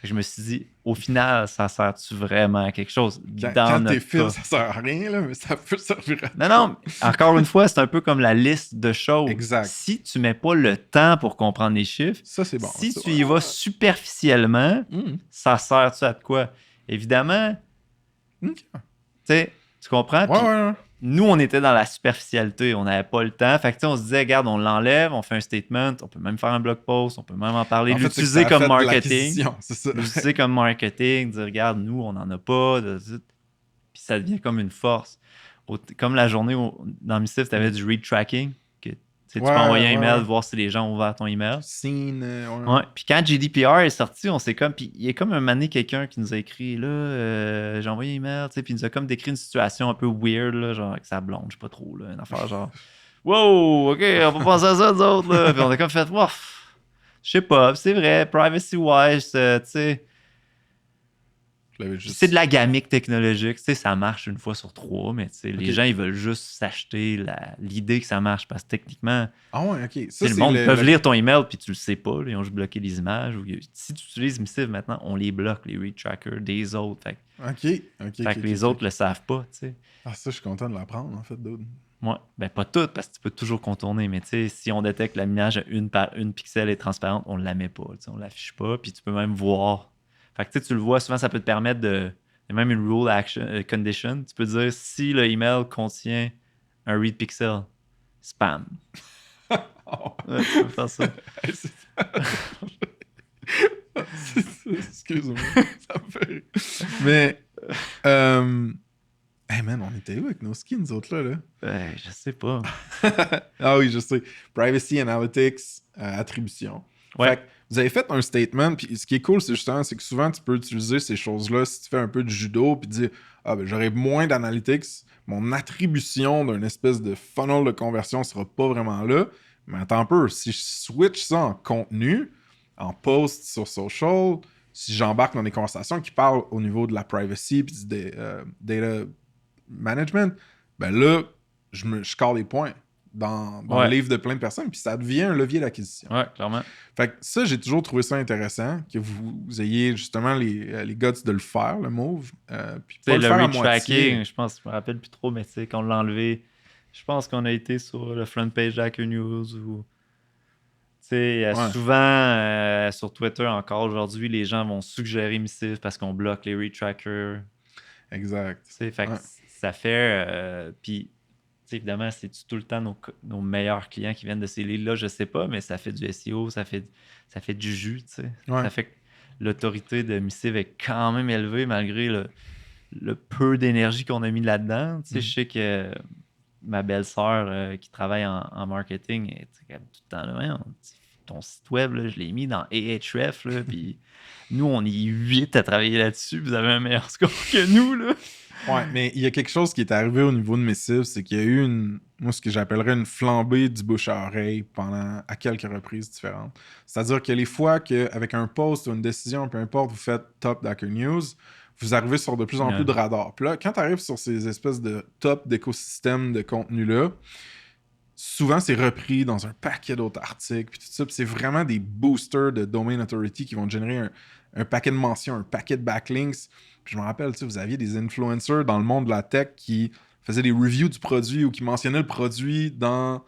Je me suis dit, au final, ça sert-tu vraiment à quelque chose? Quand t'es fil, ça sert à rien, là, mais ça peut servir à... Non, encore une fois, c'est un peu comme la liste de choses. Exact. Si tu mets pas le temps pour comprendre les chiffres, ça, c'est bon. Si tu y vas superficiellement, ça sert-tu à de quoi? Évidemment, tu sais, tu comprends? Ouais. Nous, on était dans la superficialité, on n'avait pas le temps. Fait que on se disait, regarde, on l'enlève, on fait un statement, on peut même faire un blog post, on peut même en parler, l'utiliser comme marketing. L'utiliser comme marketing, dire, regarde, nous, on n'en a pas. Puis ça devient comme une force. Comme la journée dans Missive, tu avais du read tracking. Tu peux envoyer un email, voir si les gens ont ouvert ton email. Puis quand GDPR est sorti, on s'est comme. Puis il y a comme un moment donné quelqu'un qui nous a écrit là, j'ai envoyé un email, puis il nous a comme décrit une situation un peu weird, là, genre avec sa blonde, je sais pas trop, là, une affaire genre wow, ok, on va penser à ça, nous autres, là. Puis on a comme fait, ouf, je sais pas, c'est vrai, privacy-wise, tu sais. C'est de la gamique technologique, tu sais, ça marche une fois sur 3, mais les gens, ils veulent juste s'acheter l'idée que ça marche, parce que techniquement, le monde peut lire ton email puis tu le sais pas, là, ils ont juste bloqué les images. Si tu utilises Missive maintenant, on les bloque, les read trackers des autres. Fait que les autres le savent pas, tu sais. Ah, ça, je suis content de l'apprendre, en fait, d'autres. Ouais, ben pas toutes, parce que tu peux toujours contourner, mais tu sais, si on détecte l'image à une pixel est transparente, on la met pas, on l'affiche pas, puis tu peux même voir. Fait que tu le vois, souvent ça peut te permettre de. Il y a même une rule action condition. Tu peux dire si le email contient un read pixel, spam. Ouais, tu peux faire ça. Excuse-moi, ça me fait. Mais, hey man, on était où avec nos skins, nous autres là? Je sais pas. Ah oui, je sais. Privacy Analytics, attribution. Ouais. Fait que vous avez fait un statement, puis ce qui est cool, c'est justement, c'est que souvent, tu peux utiliser ces choses-là si tu fais un peu de judo, puis dire, j'aurai moins d'analytics, mon attribution d'une espèce de funnel de conversion sera pas vraiment là. Mais attends un peu, si je switch ça en contenu, en post sur social, si j'embarque dans des conversations qui parlent au niveau de la privacy puis du data management, ben là, je score les points dans le livre de plein de personnes, puis ça devient un levier d'acquisition. Ouais, clairement. Fait que ça, j'ai toujours trouvé ça intéressant, que vous ayez justement les guts de le faire, le move. Puis pas le faire à moitié. Je pense, je me rappelle plus trop, mais tu sais, qu'on l'a enlevé, je pense qu'on a été sur le front page d'Hacker News ou... Tu sais, souvent, sur Twitter, encore aujourd'hui, les gens vont suggérer Missive parce qu'on bloque les read trackers. Exact. Tu sais, fait que ça fait... Puis... Évidemment, c'est tout le temps nos meilleurs clients qui viennent de ces livres-là, je sais pas, mais ça fait du SEO, ça fait du jus, tu sais. Ça fait que l'autorité de Missive est quand même élevée malgré le peu d'énergie qu'on a mis là-dedans. Tu sais, je sais que ma belle-sœur qui travaille en marketing, elle était comme tout le temps là, ton site web, là, je l'ai mis dans Ahrefs, là, puis nous, on est 8 à travailler là-dessus, vous avez un meilleur score que nous, là. Ouais, mais il y a quelque chose qui est arrivé au niveau de Missive, c'est qu'il y a eu moi, ce que j'appellerais une flambée du bouche à oreille à quelques reprises différentes. C'est-à-dire que les fois qu'avec un post ou une décision, peu importe, vous faites top d'Hacker News, vous arrivez sur de plus en plus de radars. Puis là, quand tu arrives sur ces espèces de top d'écosystèmes de contenu-là, souvent, c'est repris dans un paquet d'autres articles, puis tout ça. Puis c'est vraiment des boosters de domain authority qui vont générer un paquet de mentions, un paquet de backlinks. Puis je me rappelle, vous aviez des influencers dans le monde de la tech qui faisaient des reviews du produit ou qui mentionnaient le produit dans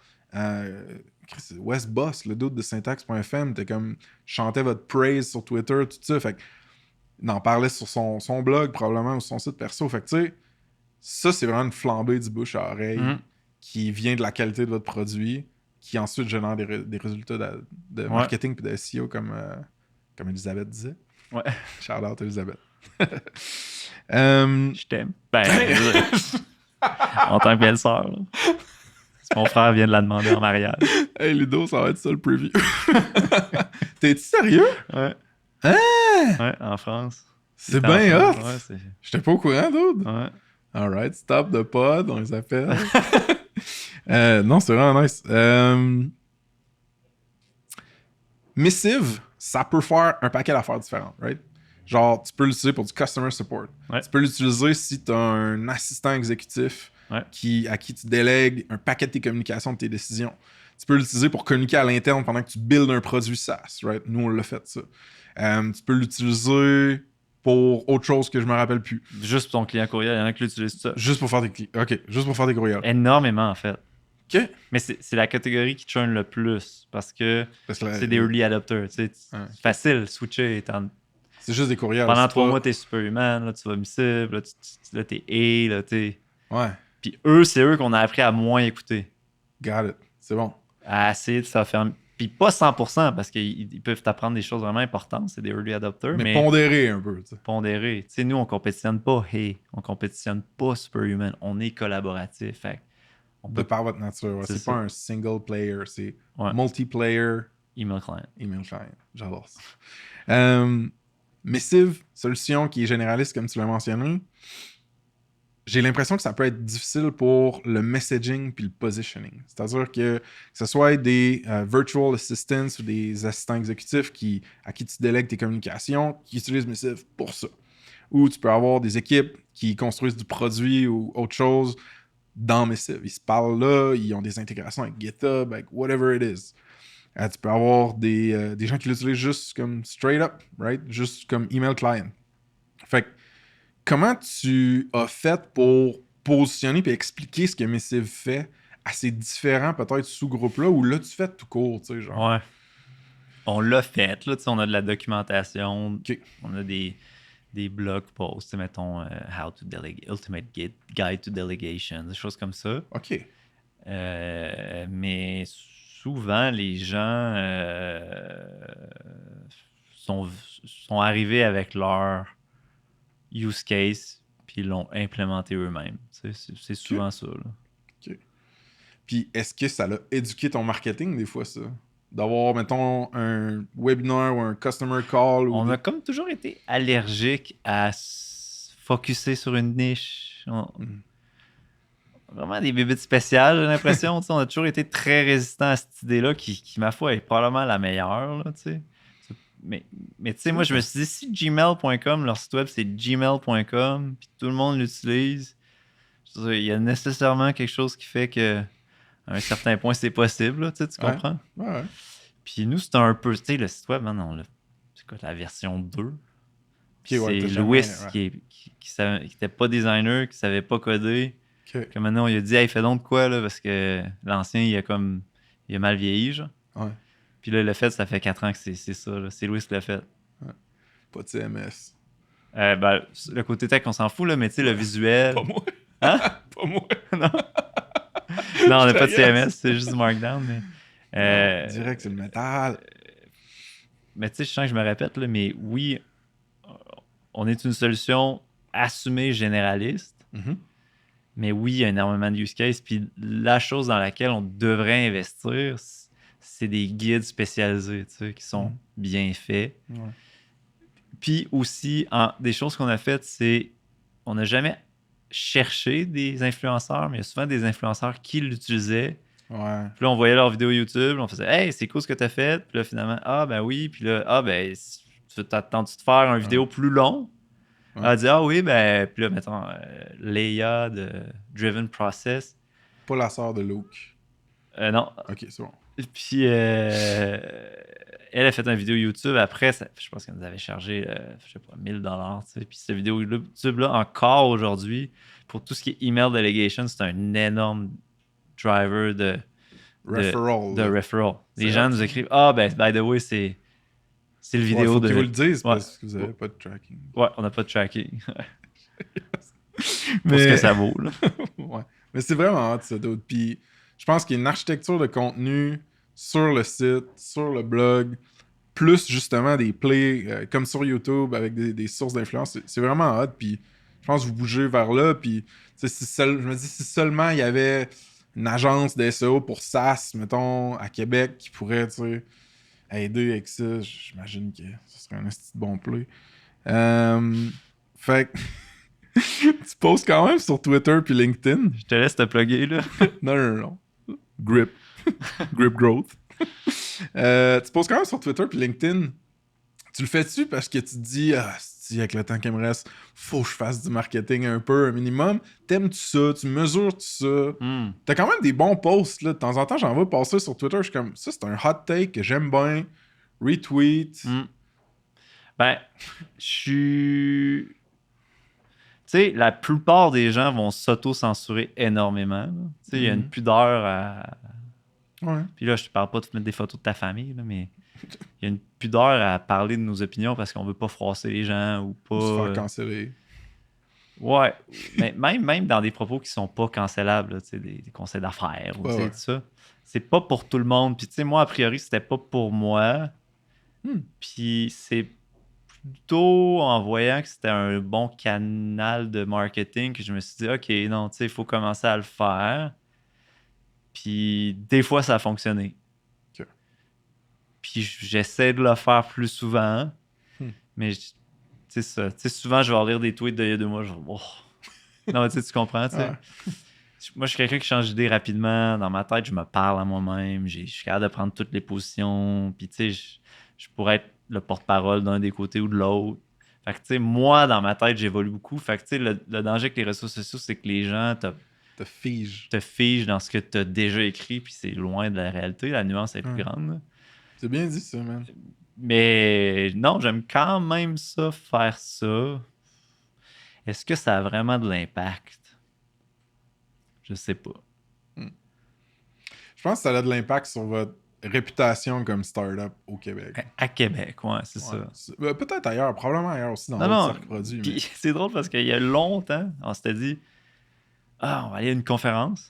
West Boss, le doute de syntax.fm. T'es comme, chantait votre praise sur Twitter, tout ça. Fait il en parlait sur son blog, probablement, ou sur son site perso. Fait que tu sais, ça, c'est vraiment une flambée du bouche à oreille qui vient de la qualité de votre produit, qui ensuite génère des résultats de marketing et de SEO, comme Elisabeth disait. Ouais. Shout out Elisabeth. Je t'aime. Ben, en tant que belle-sœur. Mon frère vient de la demander en mariage. Hey Ludo, ça va être ça le preview. T'es-tu sérieux? Ouais. Hein? Ouais, en France. C'est bien hot! Ouais, j'étais pas au courant, dude. Ouais. Alright, stop the pod, on les appelle. Non, c'est vraiment nice. Missive, ça peut faire un paquet d'affaires différentes, right? Genre, tu peux l'utiliser pour du customer support. Ouais. Tu peux l'utiliser si tu as un assistant exécutif à qui tu délègues un paquet de tes communications, de tes décisions. Tu peux l'utiliser pour communiquer à l'interne pendant que tu builds un produit SaaS, right? Nous, on l'a fait, ça. Tu peux l'utiliser pour autre chose que je me rappelle plus. Juste pour ton client courriel, il y en a qui l'utilisent ça. Juste pour faire des OK, juste pour faire des courriels. Énormément, en fait. OK. Mais c'est la catégorie qui churn le plus parce que c'est des early adopters. C'est facile, switcher. C'est juste des courriels. Pendant 3 mois, t'es Superhuman, là, tu vas Missive, là, t'es A, là, t'es... Ouais. Puis c'est eux qu'on a appris à moins écouter. Got it. C'est bon. À essayer de se faire... Puis pas 100% parce qu'ils peuvent t'apprendre des choses vraiment importantes, c'est des early adopters. Mais pondérer un peu. T'sais. Pondérer. Tu sais, nous, on compétitionne pas on compétitionne pas Superhuman. On est collaboratif. Fait de par votre nature. Ouais. C'est pas un single player, c'est multiplayer. Email client. Email client. J'adore ça. Missive, solution qui est généraliste comme tu l'as mentionné. J'ai l'impression que ça peut être difficile pour le messaging puis le positioning. C'est-à-dire que ce soit des virtual assistants ou des assistants exécutifs à qui tu délègues tes communications, qui utilisent Missive pour ça. Ou tu peux avoir des équipes qui construisent du produit ou autre chose dans Missive. Ils se parlent là, ils ont des intégrations avec GitHub, avec whatever it is. Tu peux avoir des gens qui l'utilisent juste comme straight up, right? Juste comme email client. Fait que comment tu as fait pour positionner et expliquer ce que Missive fait à ces différents peut-être sous-groupes-là ou là tu fais tout court, tu sais, genre? Ouais. On l'a fait, là, tu sais, on a de la documentation, okay. On a des blog posts, mettons How to Delegate, Ultimate Guide to Delegation, des choses comme ça. OK. Mais souvent, les gens sont arrivés avec leur use case, puis ils l'ont implémenté eux-mêmes. C'est souvent ça. Là. OK. Puis, est-ce que ça l'a éduqué ton marketing, des fois, ça? D'avoir, mettons, un webinaire ou un customer call? On a comme toujours été allergique à se focusser sur une niche. Vraiment des bébites spéciales, j'ai l'impression. On a toujours été très résistant à cette idée-là qui ma foi, est probablement la meilleure. Là, mais tu sais, moi, je me suis dit, si gmail.com, leur site web, c'est gmail.com, puis tout le monde l'utilise, il y a nécessairement quelque chose qui fait que à un certain point, c'est possible, là, tu comprends? Ouais. Puis nous, c'était un peu, tu sais, le site web, c'est quoi, la version 2? Puis okay, c'est Louis qui n'était pas designer, qui savait pas coder. Okay. Que maintenant, il a dit, hey, fais donc de quoi, là, parce que l'ancien, il a mal vieilli, genre. Ouais. Puis là, le fait, ça fait 4 ans que c'est ça, là. C'est Louis qui l'a fait. Ouais. Pas de CMS. Le côté tech, on s'en fout, là, mais tu sais, le visuel. Pas moi. Hein? Pas moi. Non, on n'a pas de CMS, c'est juste du Markdown, mais... direct, c'est le métal. Mais tu sais, je sens que je me répète, là, mais oui, on est une solution assumée généraliste, Mais oui, il y a énormément de use cases. Puis la chose dans laquelle on devrait investir, c'est des guides spécialisés, tu sais, qui sont bien faits. Ouais. Puis aussi, des choses qu'on a faites, c'est on n'a jamais cherché des influenceurs, mais il y a souvent des influenceurs qui l'utilisaient. Ouais. Puis là, on voyait leurs vidéos YouTube, on faisait « Hey, c'est cool ce que tu as fait. » Puis là, finalement, « Ah, ben oui. » Puis là, « Ah, ben, tu t'attends-tu de faire une vidéo plus long? » Elle a dit « Ah oui, ben... » Puis là, mettons, Leia de Driven Process. Pas la sœur de Luke. Non. Ok, c'est bon. Puis elle a fait une vidéo YouTube. Après, je pense qu'elle nous avait chargé, je sais pas, $1000. Tu sais. Puis cette vidéo YouTube-là, encore aujourd'hui, pour tout ce qui est email delegation, c'est un énorme driver de referral. Les gens nous écrivent « Ah, ben, by the way, c'est le vidéo de... » Faut qu'ils vous le disent parce que vous n'avez pas de tracking. Ouais, on n'a pas de tracking. Pour ce que ça vaut, là. Ouais. Mais c'est vraiment hot, ça, d'autres. Puis je pense qu'il y a une architecture de contenu sur le site, sur le blog, plus justement des plays comme sur YouTube avec des sources d'influence. C'est vraiment hot. Puis je pense que vous bougez vers là. Puis je me dis, si seulement il y avait une agence de SEO pour SaaS, mettons, à Québec, qui pourrait, tu sais, aider avec ça, j'imagine que ce serait un petit bon play. Fait que tu postes quand même sur Twitter puis LinkedIn. Je te laisse te plugger, là. Non. Grip. Grip growth. Tu postes quand même sur Twitter puis LinkedIn. Tu le fais-tu parce que tu te dis, si avec le temps qu'il me reste, faut que je fasse du marketing un peu, un minimum. T'aimes-tu ça? Tu mesures-tu ça? T'as quand même des bons posts, là. De temps en temps, j'en vois passer sur Twitter. Je suis comme, ça, c'est un hot take que j'aime bien. Retweet. Ben, je suis... Tu sais, la plupart des gens vont s'auto-censurer énormément. Tu sais, il y a une pudeur à... Ouais. Puis là, je te parle pas de mettre des photos de ta famille, là, mais il y a une pudeur à parler de nos opinions parce qu'on veut pas froisser les gens ou pas... Ou se faire canceller. Ouais, mais même dans des propos qui sont pas cancellables, là, tu sais, des conseils d'affaires ou tu sais, tout ça. C'est pas pour tout le monde. Puis tu sais, moi, a priori, c'était pas pour moi. Puis c'est plutôt en voyant que c'était un bon canal de marketing que je me suis dit, OK, non, tu sais, il faut commencer à le faire. Puis des fois, ça a fonctionné. Okay. Puis j'essaie de le faire plus souvent. Mais tu sais, souvent, je vais lire des tweets d'il y a 2 mois. Je vais, oh. Non, tu comprends, tu sais. Ouais. Moi, je suis quelqu'un qui change d'idée rapidement. Dans ma tête, je me parle à moi-même. Je suis capable de prendre toutes les positions. Puis, tu sais, je pourrais être le porte-parole d'un des côtés ou de l'autre. Fait que, tu sais, moi, dans ma tête, j'évolue beaucoup. Fait que, tu sais, le danger avec les réseaux sociaux, c'est que les gens te figent dans ce que tu as déjà écrit. Puis, c'est loin de la réalité. La nuance est plus grande. Là. C'est bien dit, ça, man. Mais non, j'aime quand même ça, faire ça. Est-ce que ça a vraiment de l'impact? Je sais pas. Je pense que ça a de l'impact sur votre réputation comme start-up au Québec. À Québec, ouais, c'est ça. Peut-être ailleurs, probablement ailleurs aussi dans d'autres cercles produits. Mais... C'est drôle parce qu'il y a longtemps, on s'était dit on va aller à une conférence.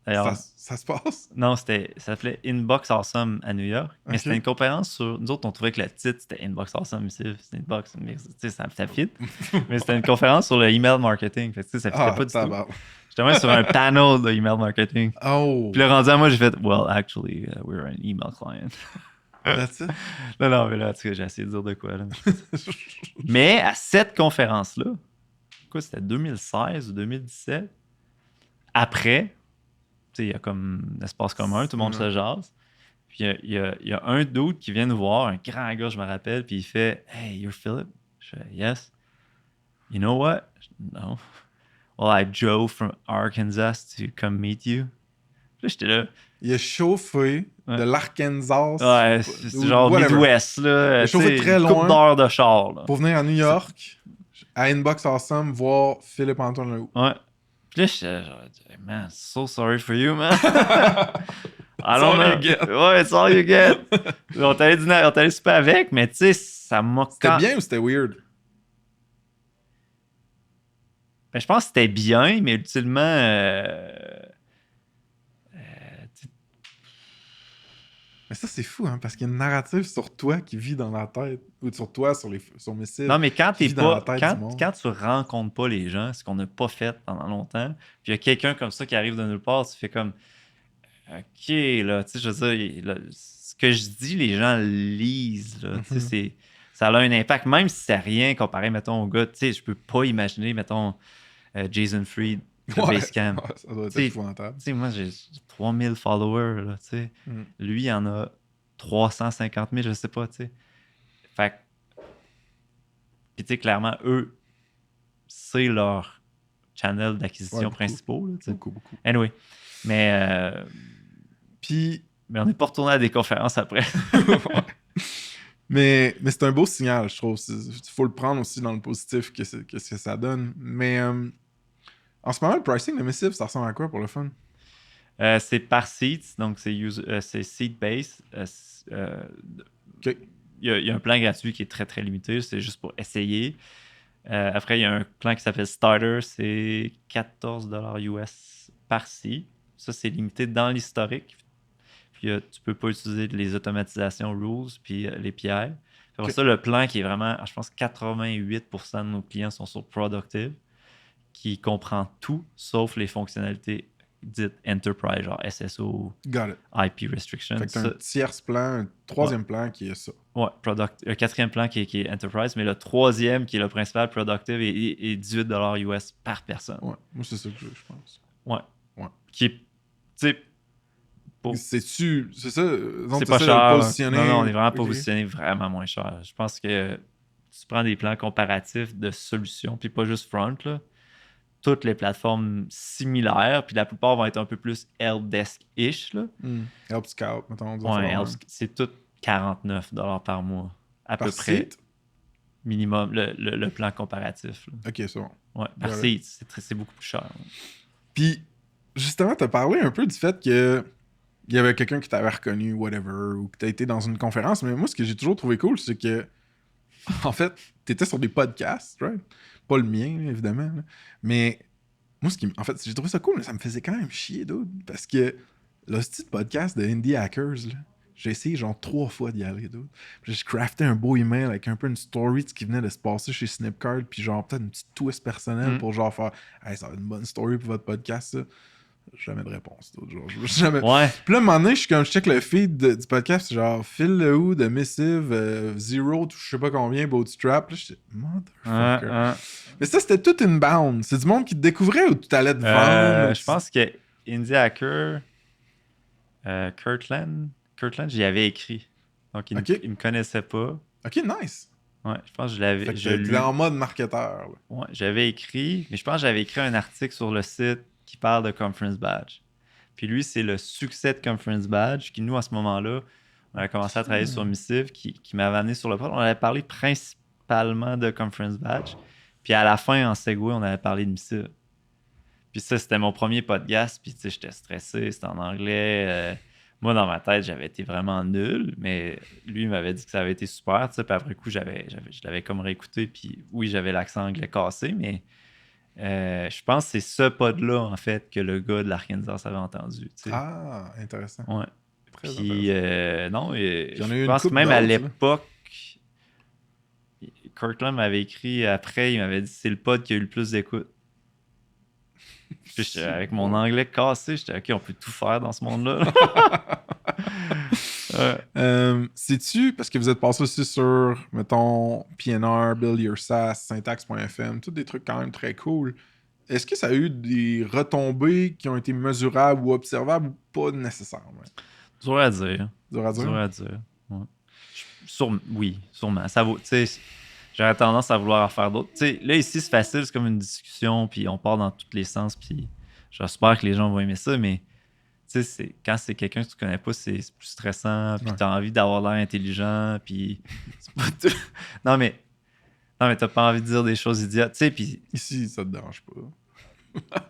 D'ailleurs, ça se passe? Non, ça s'appelait Inbox Awesome à New York. Mais c'était une conférence sur... Nous autres, on trouvait que le titre, c'était Inbox Awesome. C'était Inbox, tu sais, ça fit. Mais c'était une conférence sur le email marketing. Fait que, ça fitait pas du tout. J'étais même sur un panel de email marketing. Oh! Puis le rendu à moi, j'ai fait « Well, actually, we're an email client. » That's it? Non, mais là, en tout cas, j'ai essayé de dire de quoi. Là. Mais à cette conférence-là, quoi, c'était 2016 ou 2017, après... Il y a comme un espace commun, tout le monde se jase. Puis il y a un dude qui vient nous voir, un grand gars, je me rappelle, puis il fait « Hey, you're Philip? » Je fais « Yes. »« You know what? » No. « Well, I drove from Arkansas to come meet you. » Puis là, j'étais là. Il a chauffé de l'Arkansas. Ouais, c'est genre whatever. Midwest, là. Il a chauffé très loin. Coupe d'heures de char, là. Pour venir à New York, à Inbox Awesome, voir Philippe-Antoine Lehoux. Ouais. Puis là, j'étais genre, man, so sorry for you, man. I don't know. Ouais, it's all you get. On t'allait souper avec, mais tu sais, ça m'a... C'était bien ou c'était weird? Ben, je pense que c'était bien, mais ultimement... Mais ça, c'est fou, hein, parce qu'il y a une narrative sur toi qui vit dans la tête, ou sur toi, sur Missile. Non, mais quand t'es pas. Quand Quand tu rencontres pas les gens, ce qu'on n'a pas fait pendant longtemps, puis il y a quelqu'un comme ça qui arrive de nulle part, tu fais comme. OK, là, tu sais, je veux dire, là, ce que je dis, les gens lisent, là, tu sais, ça a un impact, même si c'est rien comparé, mettons, au gars, tu sais, je peux pas imaginer, mettons, Jason Fried, de Basecamp. Ouais, ça doit être épouvantable. Tu sais, moi, j'ai 3000 followers, là, tu sais. Lui, il en a 350 000, je sais pas, tu sais. Fait que, puis tu sais, clairement, eux, c'est leur channel d'acquisition principaux, là, tu sais. Beaucoup. Anyway, mais... Puis... Mais on n'est pas retourné à des conférences après. mais c'est un beau signal, je trouve. Il faut le prendre aussi dans le positif que ça donne. Mais en ce moment, le pricing de Missive, ça ressemble à quoi pour le fun? C'est par seats, donc c'est seat-based. OK. Il y a un plan gratuit qui est très, très limité. C'est juste pour essayer. Après, il y a un plan qui s'appelle Starter. C'est $14 US par seat. Ça, c'est limité dans l'historique. Puis tu peux pas utiliser les automatisations rules puis les PI. Pour ça, le plan qui est vraiment, je pense, 88% de nos clients sont sur Productive, qui comprend tout sauf les fonctionnalités dites Enterprise, genre SSO, IP Restriction. Fait que t'as un tierce plan, un troisième plan qui est ça. Ouais, un quatrième plan qui est Enterprise, mais le troisième qui est le principal Productive est $18 US par personne. Ouais, moi c'est ça que je pense. Ouais. Qui est, tu sais, c'est ça? Donc, c'est pas cher. Non, on est vraiment positionné vraiment moins cher. Je pense que tu prends des plans comparatifs de solutions, puis pas juste front, là. Toutes les plateformes similaires, puis la plupart vont être un peu plus helpdesk-ish, là. Help Scout, mettons. Ouais, c'est tout $49 par mois, à peu près. Minimum, le plan comparatif. Là. OK, c'est bon. Ouais, par site, c'est beaucoup plus cher. Ouais. Puis, justement, t'as parlé un peu du fait que il y avait quelqu'un qui t'avait reconnu, whatever, ou que t'as été dans une conférence, mais moi, ce que j'ai toujours trouvé cool, c'est que, en fait, t'étais sur des podcasts, right? Pas le mien, évidemment, là. Mais moi, en fait, j'ai trouvé ça cool, mais ça me faisait quand même chier, dude, parce que le style podcast de Indie Hackers, là, j'ai essayé genre 3 fois d'y aller, dude. Puis j'ai crafté un beau email avec un peu une story de ce qui venait de se passer chez Snipcard, puis genre peut-être une petite twist personnelle pour genre faire « Hey, ça va être une bonne story pour votre podcast, ça. » Jamais de réponse, dude. Genre, jamais... Ouais. Puis là, à un moment donné, je check le feed du podcast, c'est genre Phil Lehoux de Missive, Zero, je sais pas combien, Bootstrap. Là, j'étais motherfucker. Mais ça, c'était toute une bound. C'est du monde qui te découvrait ou tu t'allais te vendre? Je pense que Indie Hacker, Kirtland, j'y avais écrit. Donc, il me connaissait pas. OK, nice. Ouais, je pense que je l'avais. T'es en mode marketeur. Là. Ouais, j'avais écrit, mais je pense que j'avais écrit un article sur le site qui parle de Conference Badge. Puis lui, c'est le succès de Conference Badge qui, nous, à ce moment-là, on avait commencé à travailler sur Missive, qui m'avait amené sur le pod. On avait parlé principalement de Conference Badge. Puis à la fin, en segue, on avait parlé de Missive. Puis ça, c'était mon premier podcast. Puis tu sais, j'étais stressé, c'était en anglais. Moi, dans ma tête, j'avais été vraiment nul. Mais lui, il m'avait dit que ça avait été super. Puis après coup, je l'avais comme réécouté. Puis oui, j'avais l'accent anglais cassé, mais... je pense que c'est ce pod-là, en fait, que le gars de l'Arkansas avait entendu. T'sais. Ah, intéressant. Ouais. Très Puis, intéressant. Non, je pense que même à l'époque, Kirkland m'avait écrit après, il m'avait dit c'est le pod qui a eu le plus d'écoute. Puis avec mon anglais cassé, j'étais OK, on peut tout faire dans ce monde-là. Sais-tu, parce que vous êtes passé aussi sur, mettons, PNR, Build Your SaaS, Syntax.fm, tous des trucs quand même très cool. Est-ce que ça a eu des retombées qui ont été mesurables ou observables ou pas nécessairement? Dur à dire. Dur à dire? Dur à dire. Ouais. Oui, sûrement. Ça vaut, j'aurais tendance à vouloir en faire d'autres. T'sais, là, ici, c'est facile, c'est comme une discussion, puis on part dans tous les sens, puis j'espère que les gens vont aimer ça, mais quand c'est quelqu'un que tu connais pas, c'est plus stressant, puis t'as envie d'avoir l'air intelligent, puis c'est pas tout. Non, mais t'as pas envie de dire des choses idiotes, puis... Ici, ça te dérange pas.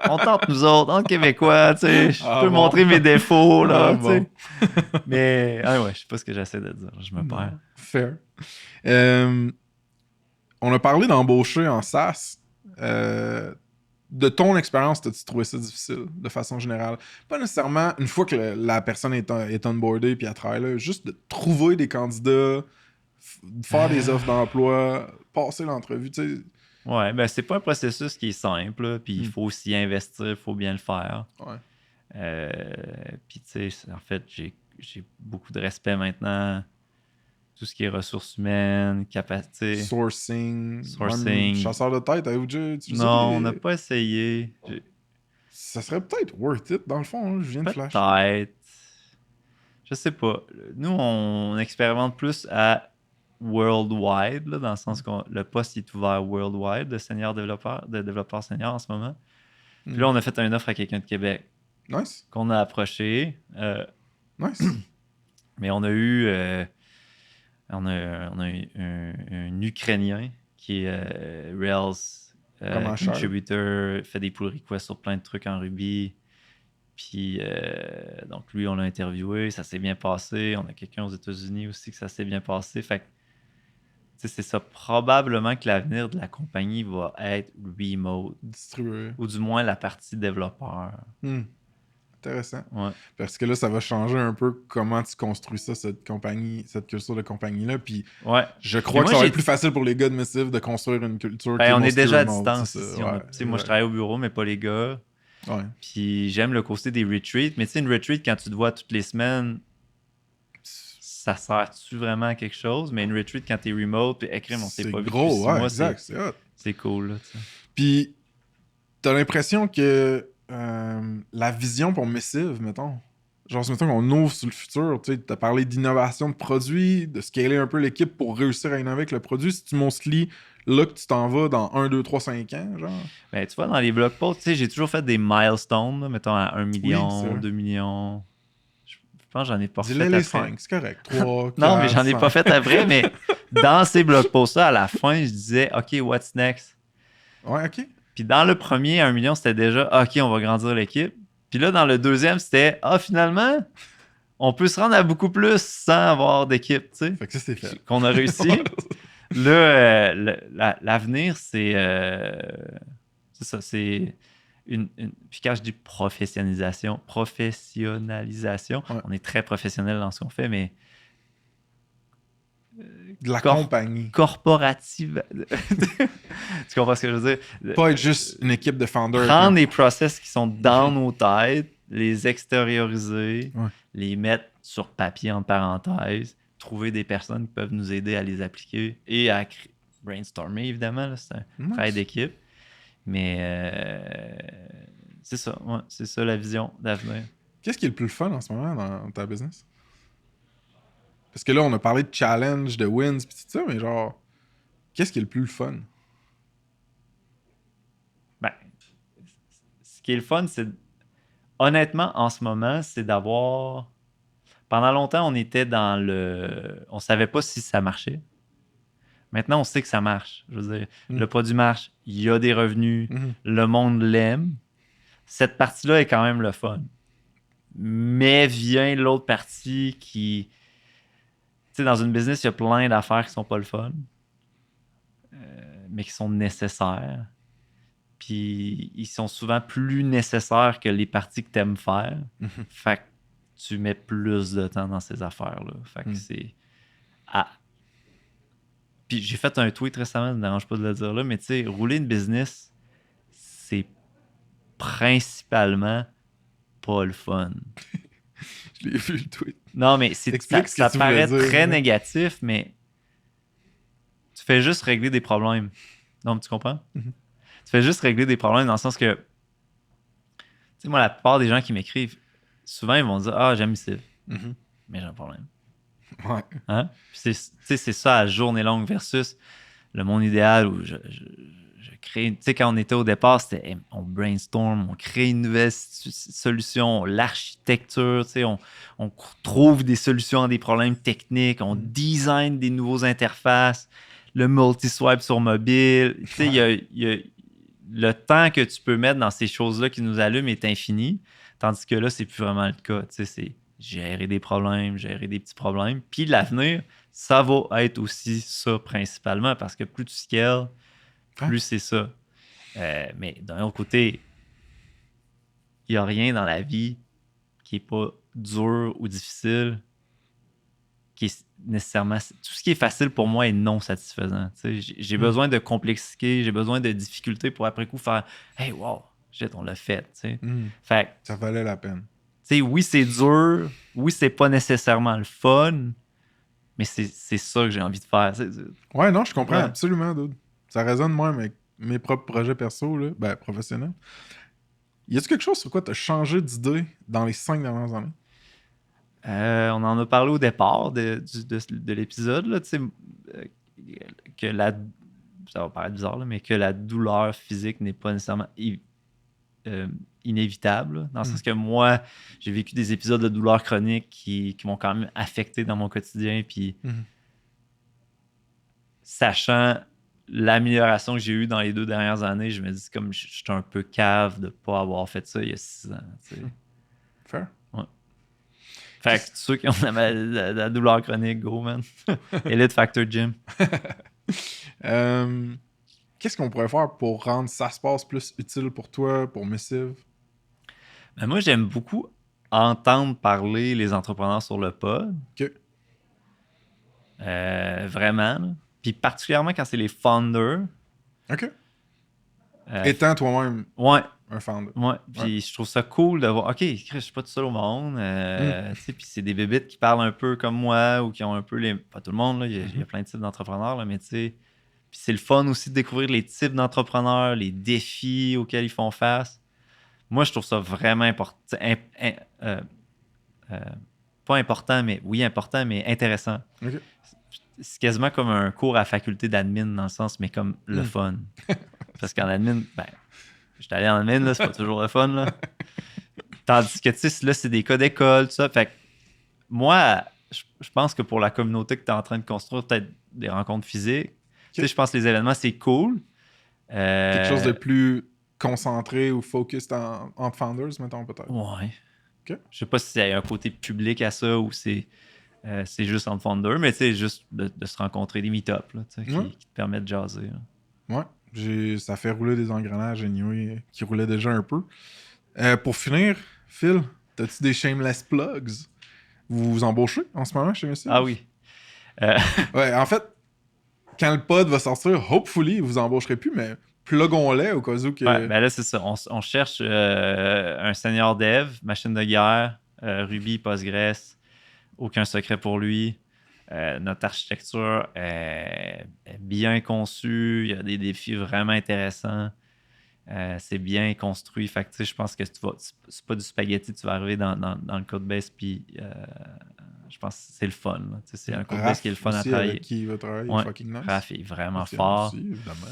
On tente, nous autres, en Québécois, je peux montrer mes défauts, là, bon. Mais, ouais, je sais pas ce que j'essaie de dire, je me perds. Fair. On a parlé d'embaucher en SaaS. de ton expérience, t'as-tu trouvé ça difficile, de façon générale? Pas nécessairement une fois que la personne est onboardée puis elle travaille là, juste de trouver des candidats, faire des offres d'emploi, passer l'entrevue, tu sais. Ouais, ben c'est pas un processus qui est simple, puis il faut aussi investir, il faut bien le faire. Ouais. Puis tu sais, en fait, j'ai beaucoup de respect maintenant. Tout ce qui est ressources humaines, capacité. Sourcing. Même chasseur de tête, avez-vous déjà utilisé? Non, on n'a pas essayé. Ça serait peut-être worth it, dans le fond, hein, je viens de flasher. Peut-être. Je sais pas. Nous, on expérimente plus à worldwide, là, dans le sens que le poste est ouvert worldwide de développeur senior en ce moment. Puis là, on a fait une offre à quelqu'un de Québec. Nice. Qu'on a approché. Nice. Mais on a eu... On a eu un Ukrainien qui est Rails contributor, fait des pull requests sur plein de trucs en Ruby. Puis, donc lui, on l'a interviewé, ça s'est bien passé. On a quelqu'un aux États-Unis aussi que ça s'est bien passé. Fait que, c'est ça. Probablement que l'avenir de la compagnie va être remote. Distribué. Ou du moins la partie développeur. Intéressant. Ouais. Parce que là, ça va changer un peu comment tu construis ça, cette culture de compagnie-là. Puis je crois que ça va être plus facile pour les gars de Missive de construire une culture qui on est déjà à remote, distance ici. Moi, je travaille au bureau, mais pas les gars. Ouais. Puis j'aime le côté des retreats. Mais tu sais, une retreat, quand tu te vois toutes les semaines, ça sert-tu vraiment à quelque chose? Mais une retreat, quand t'es remote, puis écrire, on s'est pas vu depuis 6 mois, exact, c'est cool. Là, puis t'as l'impression que la vision pour Missive, mettons, genre, mettons qu'on ouvre sur le futur, tu sais, t'as parlé d'innovation de produits, de scaler un peu l'équipe pour réussir à innover avec le produit. Si tu mostly là que tu t'en vas dans 1, 2, 3, 5 ans, genre. Ben, tu vois, dans les blog posts, tu sais, j'ai toujours fait des milestones, là, mettons à 1 million, 2 millions. Je pense que j'en ai pas fait après. Dis-les les 5, c'est correct. 3, 4, non, mais j'en ai 5. pas fait après, mais dans ces blog posts-là, à la fin, je disais, OK, what's next? Ouais, OK. Puis dans le premier, 1 million, c'était déjà, OK, on va grandir l'équipe. Puis là, dans le deuxième, c'était, finalement, on peut se rendre à beaucoup plus sans avoir d'équipe, tu sais. Fait que ça, c'est fait. Qu'on a réussi. Là, l'avenir, c'est ça, c'est puis quand je dis professionnalisation, on est très professionnel dans ce qu'on fait, mais de la compagnie. Corporative. Tu comprends ce que je veux dire? Pas être juste une équipe de founders. Prendre des process qui sont dans nos têtes, les extérioriser, les mettre sur papier en parenthèse, trouver des personnes qui peuvent nous aider à les appliquer et à brainstormer, évidemment. Là, c'est un travail d'équipe. Mais c'est ça. Ouais, c'est ça la vision d'avenir. Qu'est-ce qui est le plus fun en ce moment dans ta business? Parce que là, on a parlé de challenge, de wins, pis tout ça, mais genre, qu'est-ce qui est le plus fun? Ben, ce qui est le fun, c'est... Honnêtement, en ce moment, c'est d'avoir... Pendant longtemps, on était dans le... On savait pas si ça marchait. Maintenant, on sait que ça marche. Je veux dire, le produit marche, il y a des revenus, le monde l'aime. Cette partie-là est quand même le fun. Mais vient l'autre partie qui... Tu sais, dans une business, il y a plein d'affaires qui sont pas le fun, mais qui sont nécessaires. Puis, ils sont souvent plus nécessaires que les parties que tu aimes faire. Fait que tu mets plus de temps dans ces affaires-là. Fait que c'est... Puis j'ai fait un tweet récemment, ça ne me dérange pas de le dire là, mais tu sais, rouler une business, c'est principalement pas le fun. Je l'ai vu le tweet. Non, mais ça paraît très négatif, mais tu fais juste régler des problèmes. Non, mais tu comprends? Tu fais juste régler des problèmes dans le sens que, tu sais, moi, la plupart des gens qui m'écrivent, souvent, ils vont dire « Ah, j'aime Missive. Mais j'ai un problème. » Ouais. Hein? Puis c'est ça à journée longue versus le monde idéal où je crée... Tu sais, quand on était au départ, c'était on brainstorm, on crée une nouvelle solution, l'architecture, tu sais, on trouve des solutions à des problèmes techniques, on design des nouveaux interfaces, le multi-swipe sur mobile. Tu sais, il y a le temps que tu peux mettre dans ces choses-là qui nous allument est infini, tandis que là, c'est plus vraiment le cas. Tu sais, c'est gérer des problèmes, gérer des petits problèmes. Puis l'avenir, ça va être aussi ça principalement, parce que plus tu scales, plus c'est ça. Mais d'un autre côté, il n'y a rien dans la vie qui n'est pas dur ou difficile, qui est nécessairement... Tout ce qui est facile pour moi est non satisfaisant. J'ai besoin de complexité, j'ai besoin de difficultés pour après coup faire « Hey, wow, shit, on l'a fait. » Fait ça valait la peine. Oui, c'est dur. Oui, c'est pas nécessairement le fun, mais c'est ça que j'ai envie de faire. Ouais, non, je comprends absolument, dude. Ça résonne moi avec mes propres projets perso, là, professionnels. Y a-t-il quelque chose sur quoi tu as changé d'idée dans les 5 dernières années? On en a parlé au départ de l'épisode, là, que ça va paraître bizarre, là, mais que la douleur physique n'est pas nécessairement inévitable, là, dans le sens que moi, j'ai vécu des épisodes de douleur chronique qui m'ont quand même affecté dans mon quotidien, puis sachant l'amélioration que j'ai eue dans les 2 dernières années, je me dis comme je suis un peu cave de ne pas avoir fait ça il y a 6 ans. Fair. Ouais. Fait que tous ceux qui ont la douleur chronique, go, man. Elite Factor Gym. Qu'est-ce qu'on pourrait faire pour rendre Ça se passe plus utile pour toi, pour Missive? Ben moi, j'aime beaucoup entendre parler les entrepreneurs sur le pod. OK. Vraiment. Là. Puis particulièrement quand c'est les founders. OK. Étant toi-même un founder. Ouais. Puis je trouve ça cool de voir, OK, je suis pas tout seul au monde. Puis c'est des bébites qui parlent un peu comme moi ou qui ont un peu les... Pas tout le monde, là. Il y a plein de types d'entrepreneurs, là, mais tu sais... Puis c'est le fun aussi de découvrir les types d'entrepreneurs, les défis auxquels ils font face. Moi, je trouve ça vraiment important. Pas important, mais oui, important, mais intéressant. Okay. C'est quasiment comme un cours à faculté d'admin dans le sens, mais comme le fun. Parce qu'en admin, je suis allé en admin, là, c'est pas toujours le fun. Là. Tandis que, tu sais, là, c'est des cas d'école, tout ça. Fait que moi, je pense que pour la communauté que tu es en train de construire, peut-être des rencontres physiques, tu sais, je pense que les événements, c'est cool. Quelque chose de plus concentré ou focused en founders, mettons, peut-être. Ouais. Okay. Je sais pas si il y a un côté public à ça ou c'est juste en founders, mais tu sais, juste de se rencontrer, des meet-ups là, qui te permettent de jaser. Là. Ouais. Ça fait rouler des engrenages anyway, qui roulaient déjà un peu. Pour finir, Phil, t'as-tu des shameless plugs? Vous vous embauchez en ce moment chez Missive? Ah oui. Ouais, en fait, quand le pod va sortir, hopefully, vous embaucherez plus, mais plugons-les au cas où que... Ouais, ben là, c'est ça. On cherche un senior dev, machine de guerre, Ruby, Postgres, aucun secret pour lui. Notre architecture est bien conçue. Il y a des défis vraiment intéressants. C'est bien construit. Fait que, je pense que c'est pas du spaghetti. Tu vas arriver dans le codebase, puis je pense que c'est le fun. C'est un codebase qui est le fun à travailler. Avec qui il va travailler, fucking nice. Raph est vraiment fort. Aussi, évidemment.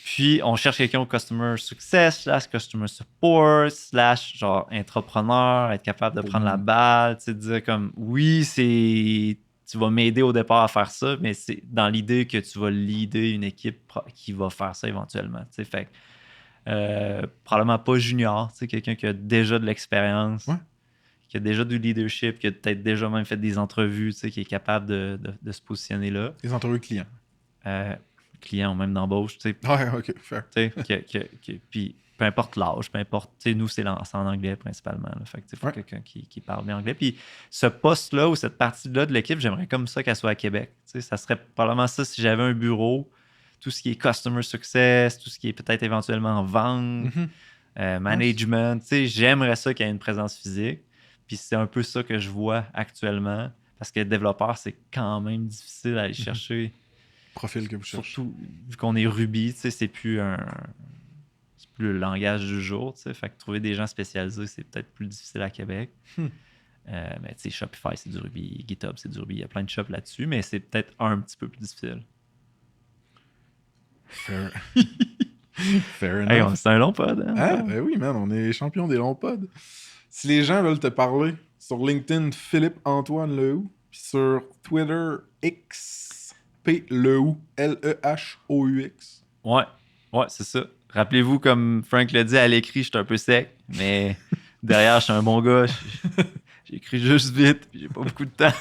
Puis, on cherche quelqu'un au Customer Success, /Customer Support, / genre entrepreneur, être capable de prendre la balle, tu sais, dire comme, oui, tu vas m'aider au départ à faire ça, mais c'est dans l'idée que tu vas leader une équipe qui va faire ça éventuellement, tu sais, fait probablement pas junior, tu sais, quelqu'un qui a déjà de l'expérience, qui a déjà du leadership, qui a peut-être déjà même fait des entrevues, tu sais, qui est capable de se positionner là. Des entrevues clients. Clients ou même d'embauche, tu sais. Ouais, ok, fair. Puis peu importe l'âge, peu importe, tu sais, nous, c'est en anglais principalement. Là, fait que il faut quelqu'un qui parle bien anglais. Puis ce poste-là ou cette partie-là de l'équipe, j'aimerais comme ça qu'elle soit à Québec. Tu sais, ça serait probablement ça si j'avais un bureau, tout ce qui est customer success, tout ce qui est peut-être éventuellement vente, management, tu sais, j'aimerais ça qu'il y ait une présence physique. Puis c'est un peu ça que je vois actuellement, parce que développeur, c'est quand même difficile à aller chercher. Profil que vous cherchez. Surtout vu qu'on est Ruby, tu sais, c'est plus le langage du jour, tu sais. Fait que trouver des gens spécialisés, c'est peut-être plus difficile à Québec. Mais tu sais, Shopify, c'est du Ruby. GitHub, c'est du Ruby. Il y a plein de shops là-dessus, mais c'est peut-être un petit peu plus difficile. Fair enough. Hey, c'est un long pod, hein? Ah, ben oui, man, on est champion des longs pods. Si les gens veulent te parler, sur LinkedIn, Philippe-Antoine Lehoux, puis sur Twitter, X, P-Lehoux, L-E-H-O-U-X. Ouais, c'est ça. Rappelez-vous, comme Frank l'a dit, à l'écrit, je suis un peu sec, mais derrière, je suis un bon gars. J'écris juste vite, puis j'ai pas beaucoup de temps.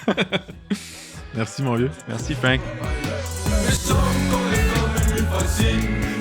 Merci, mon vieux. Merci, Frank. Mais ça, quand les hommes, facile.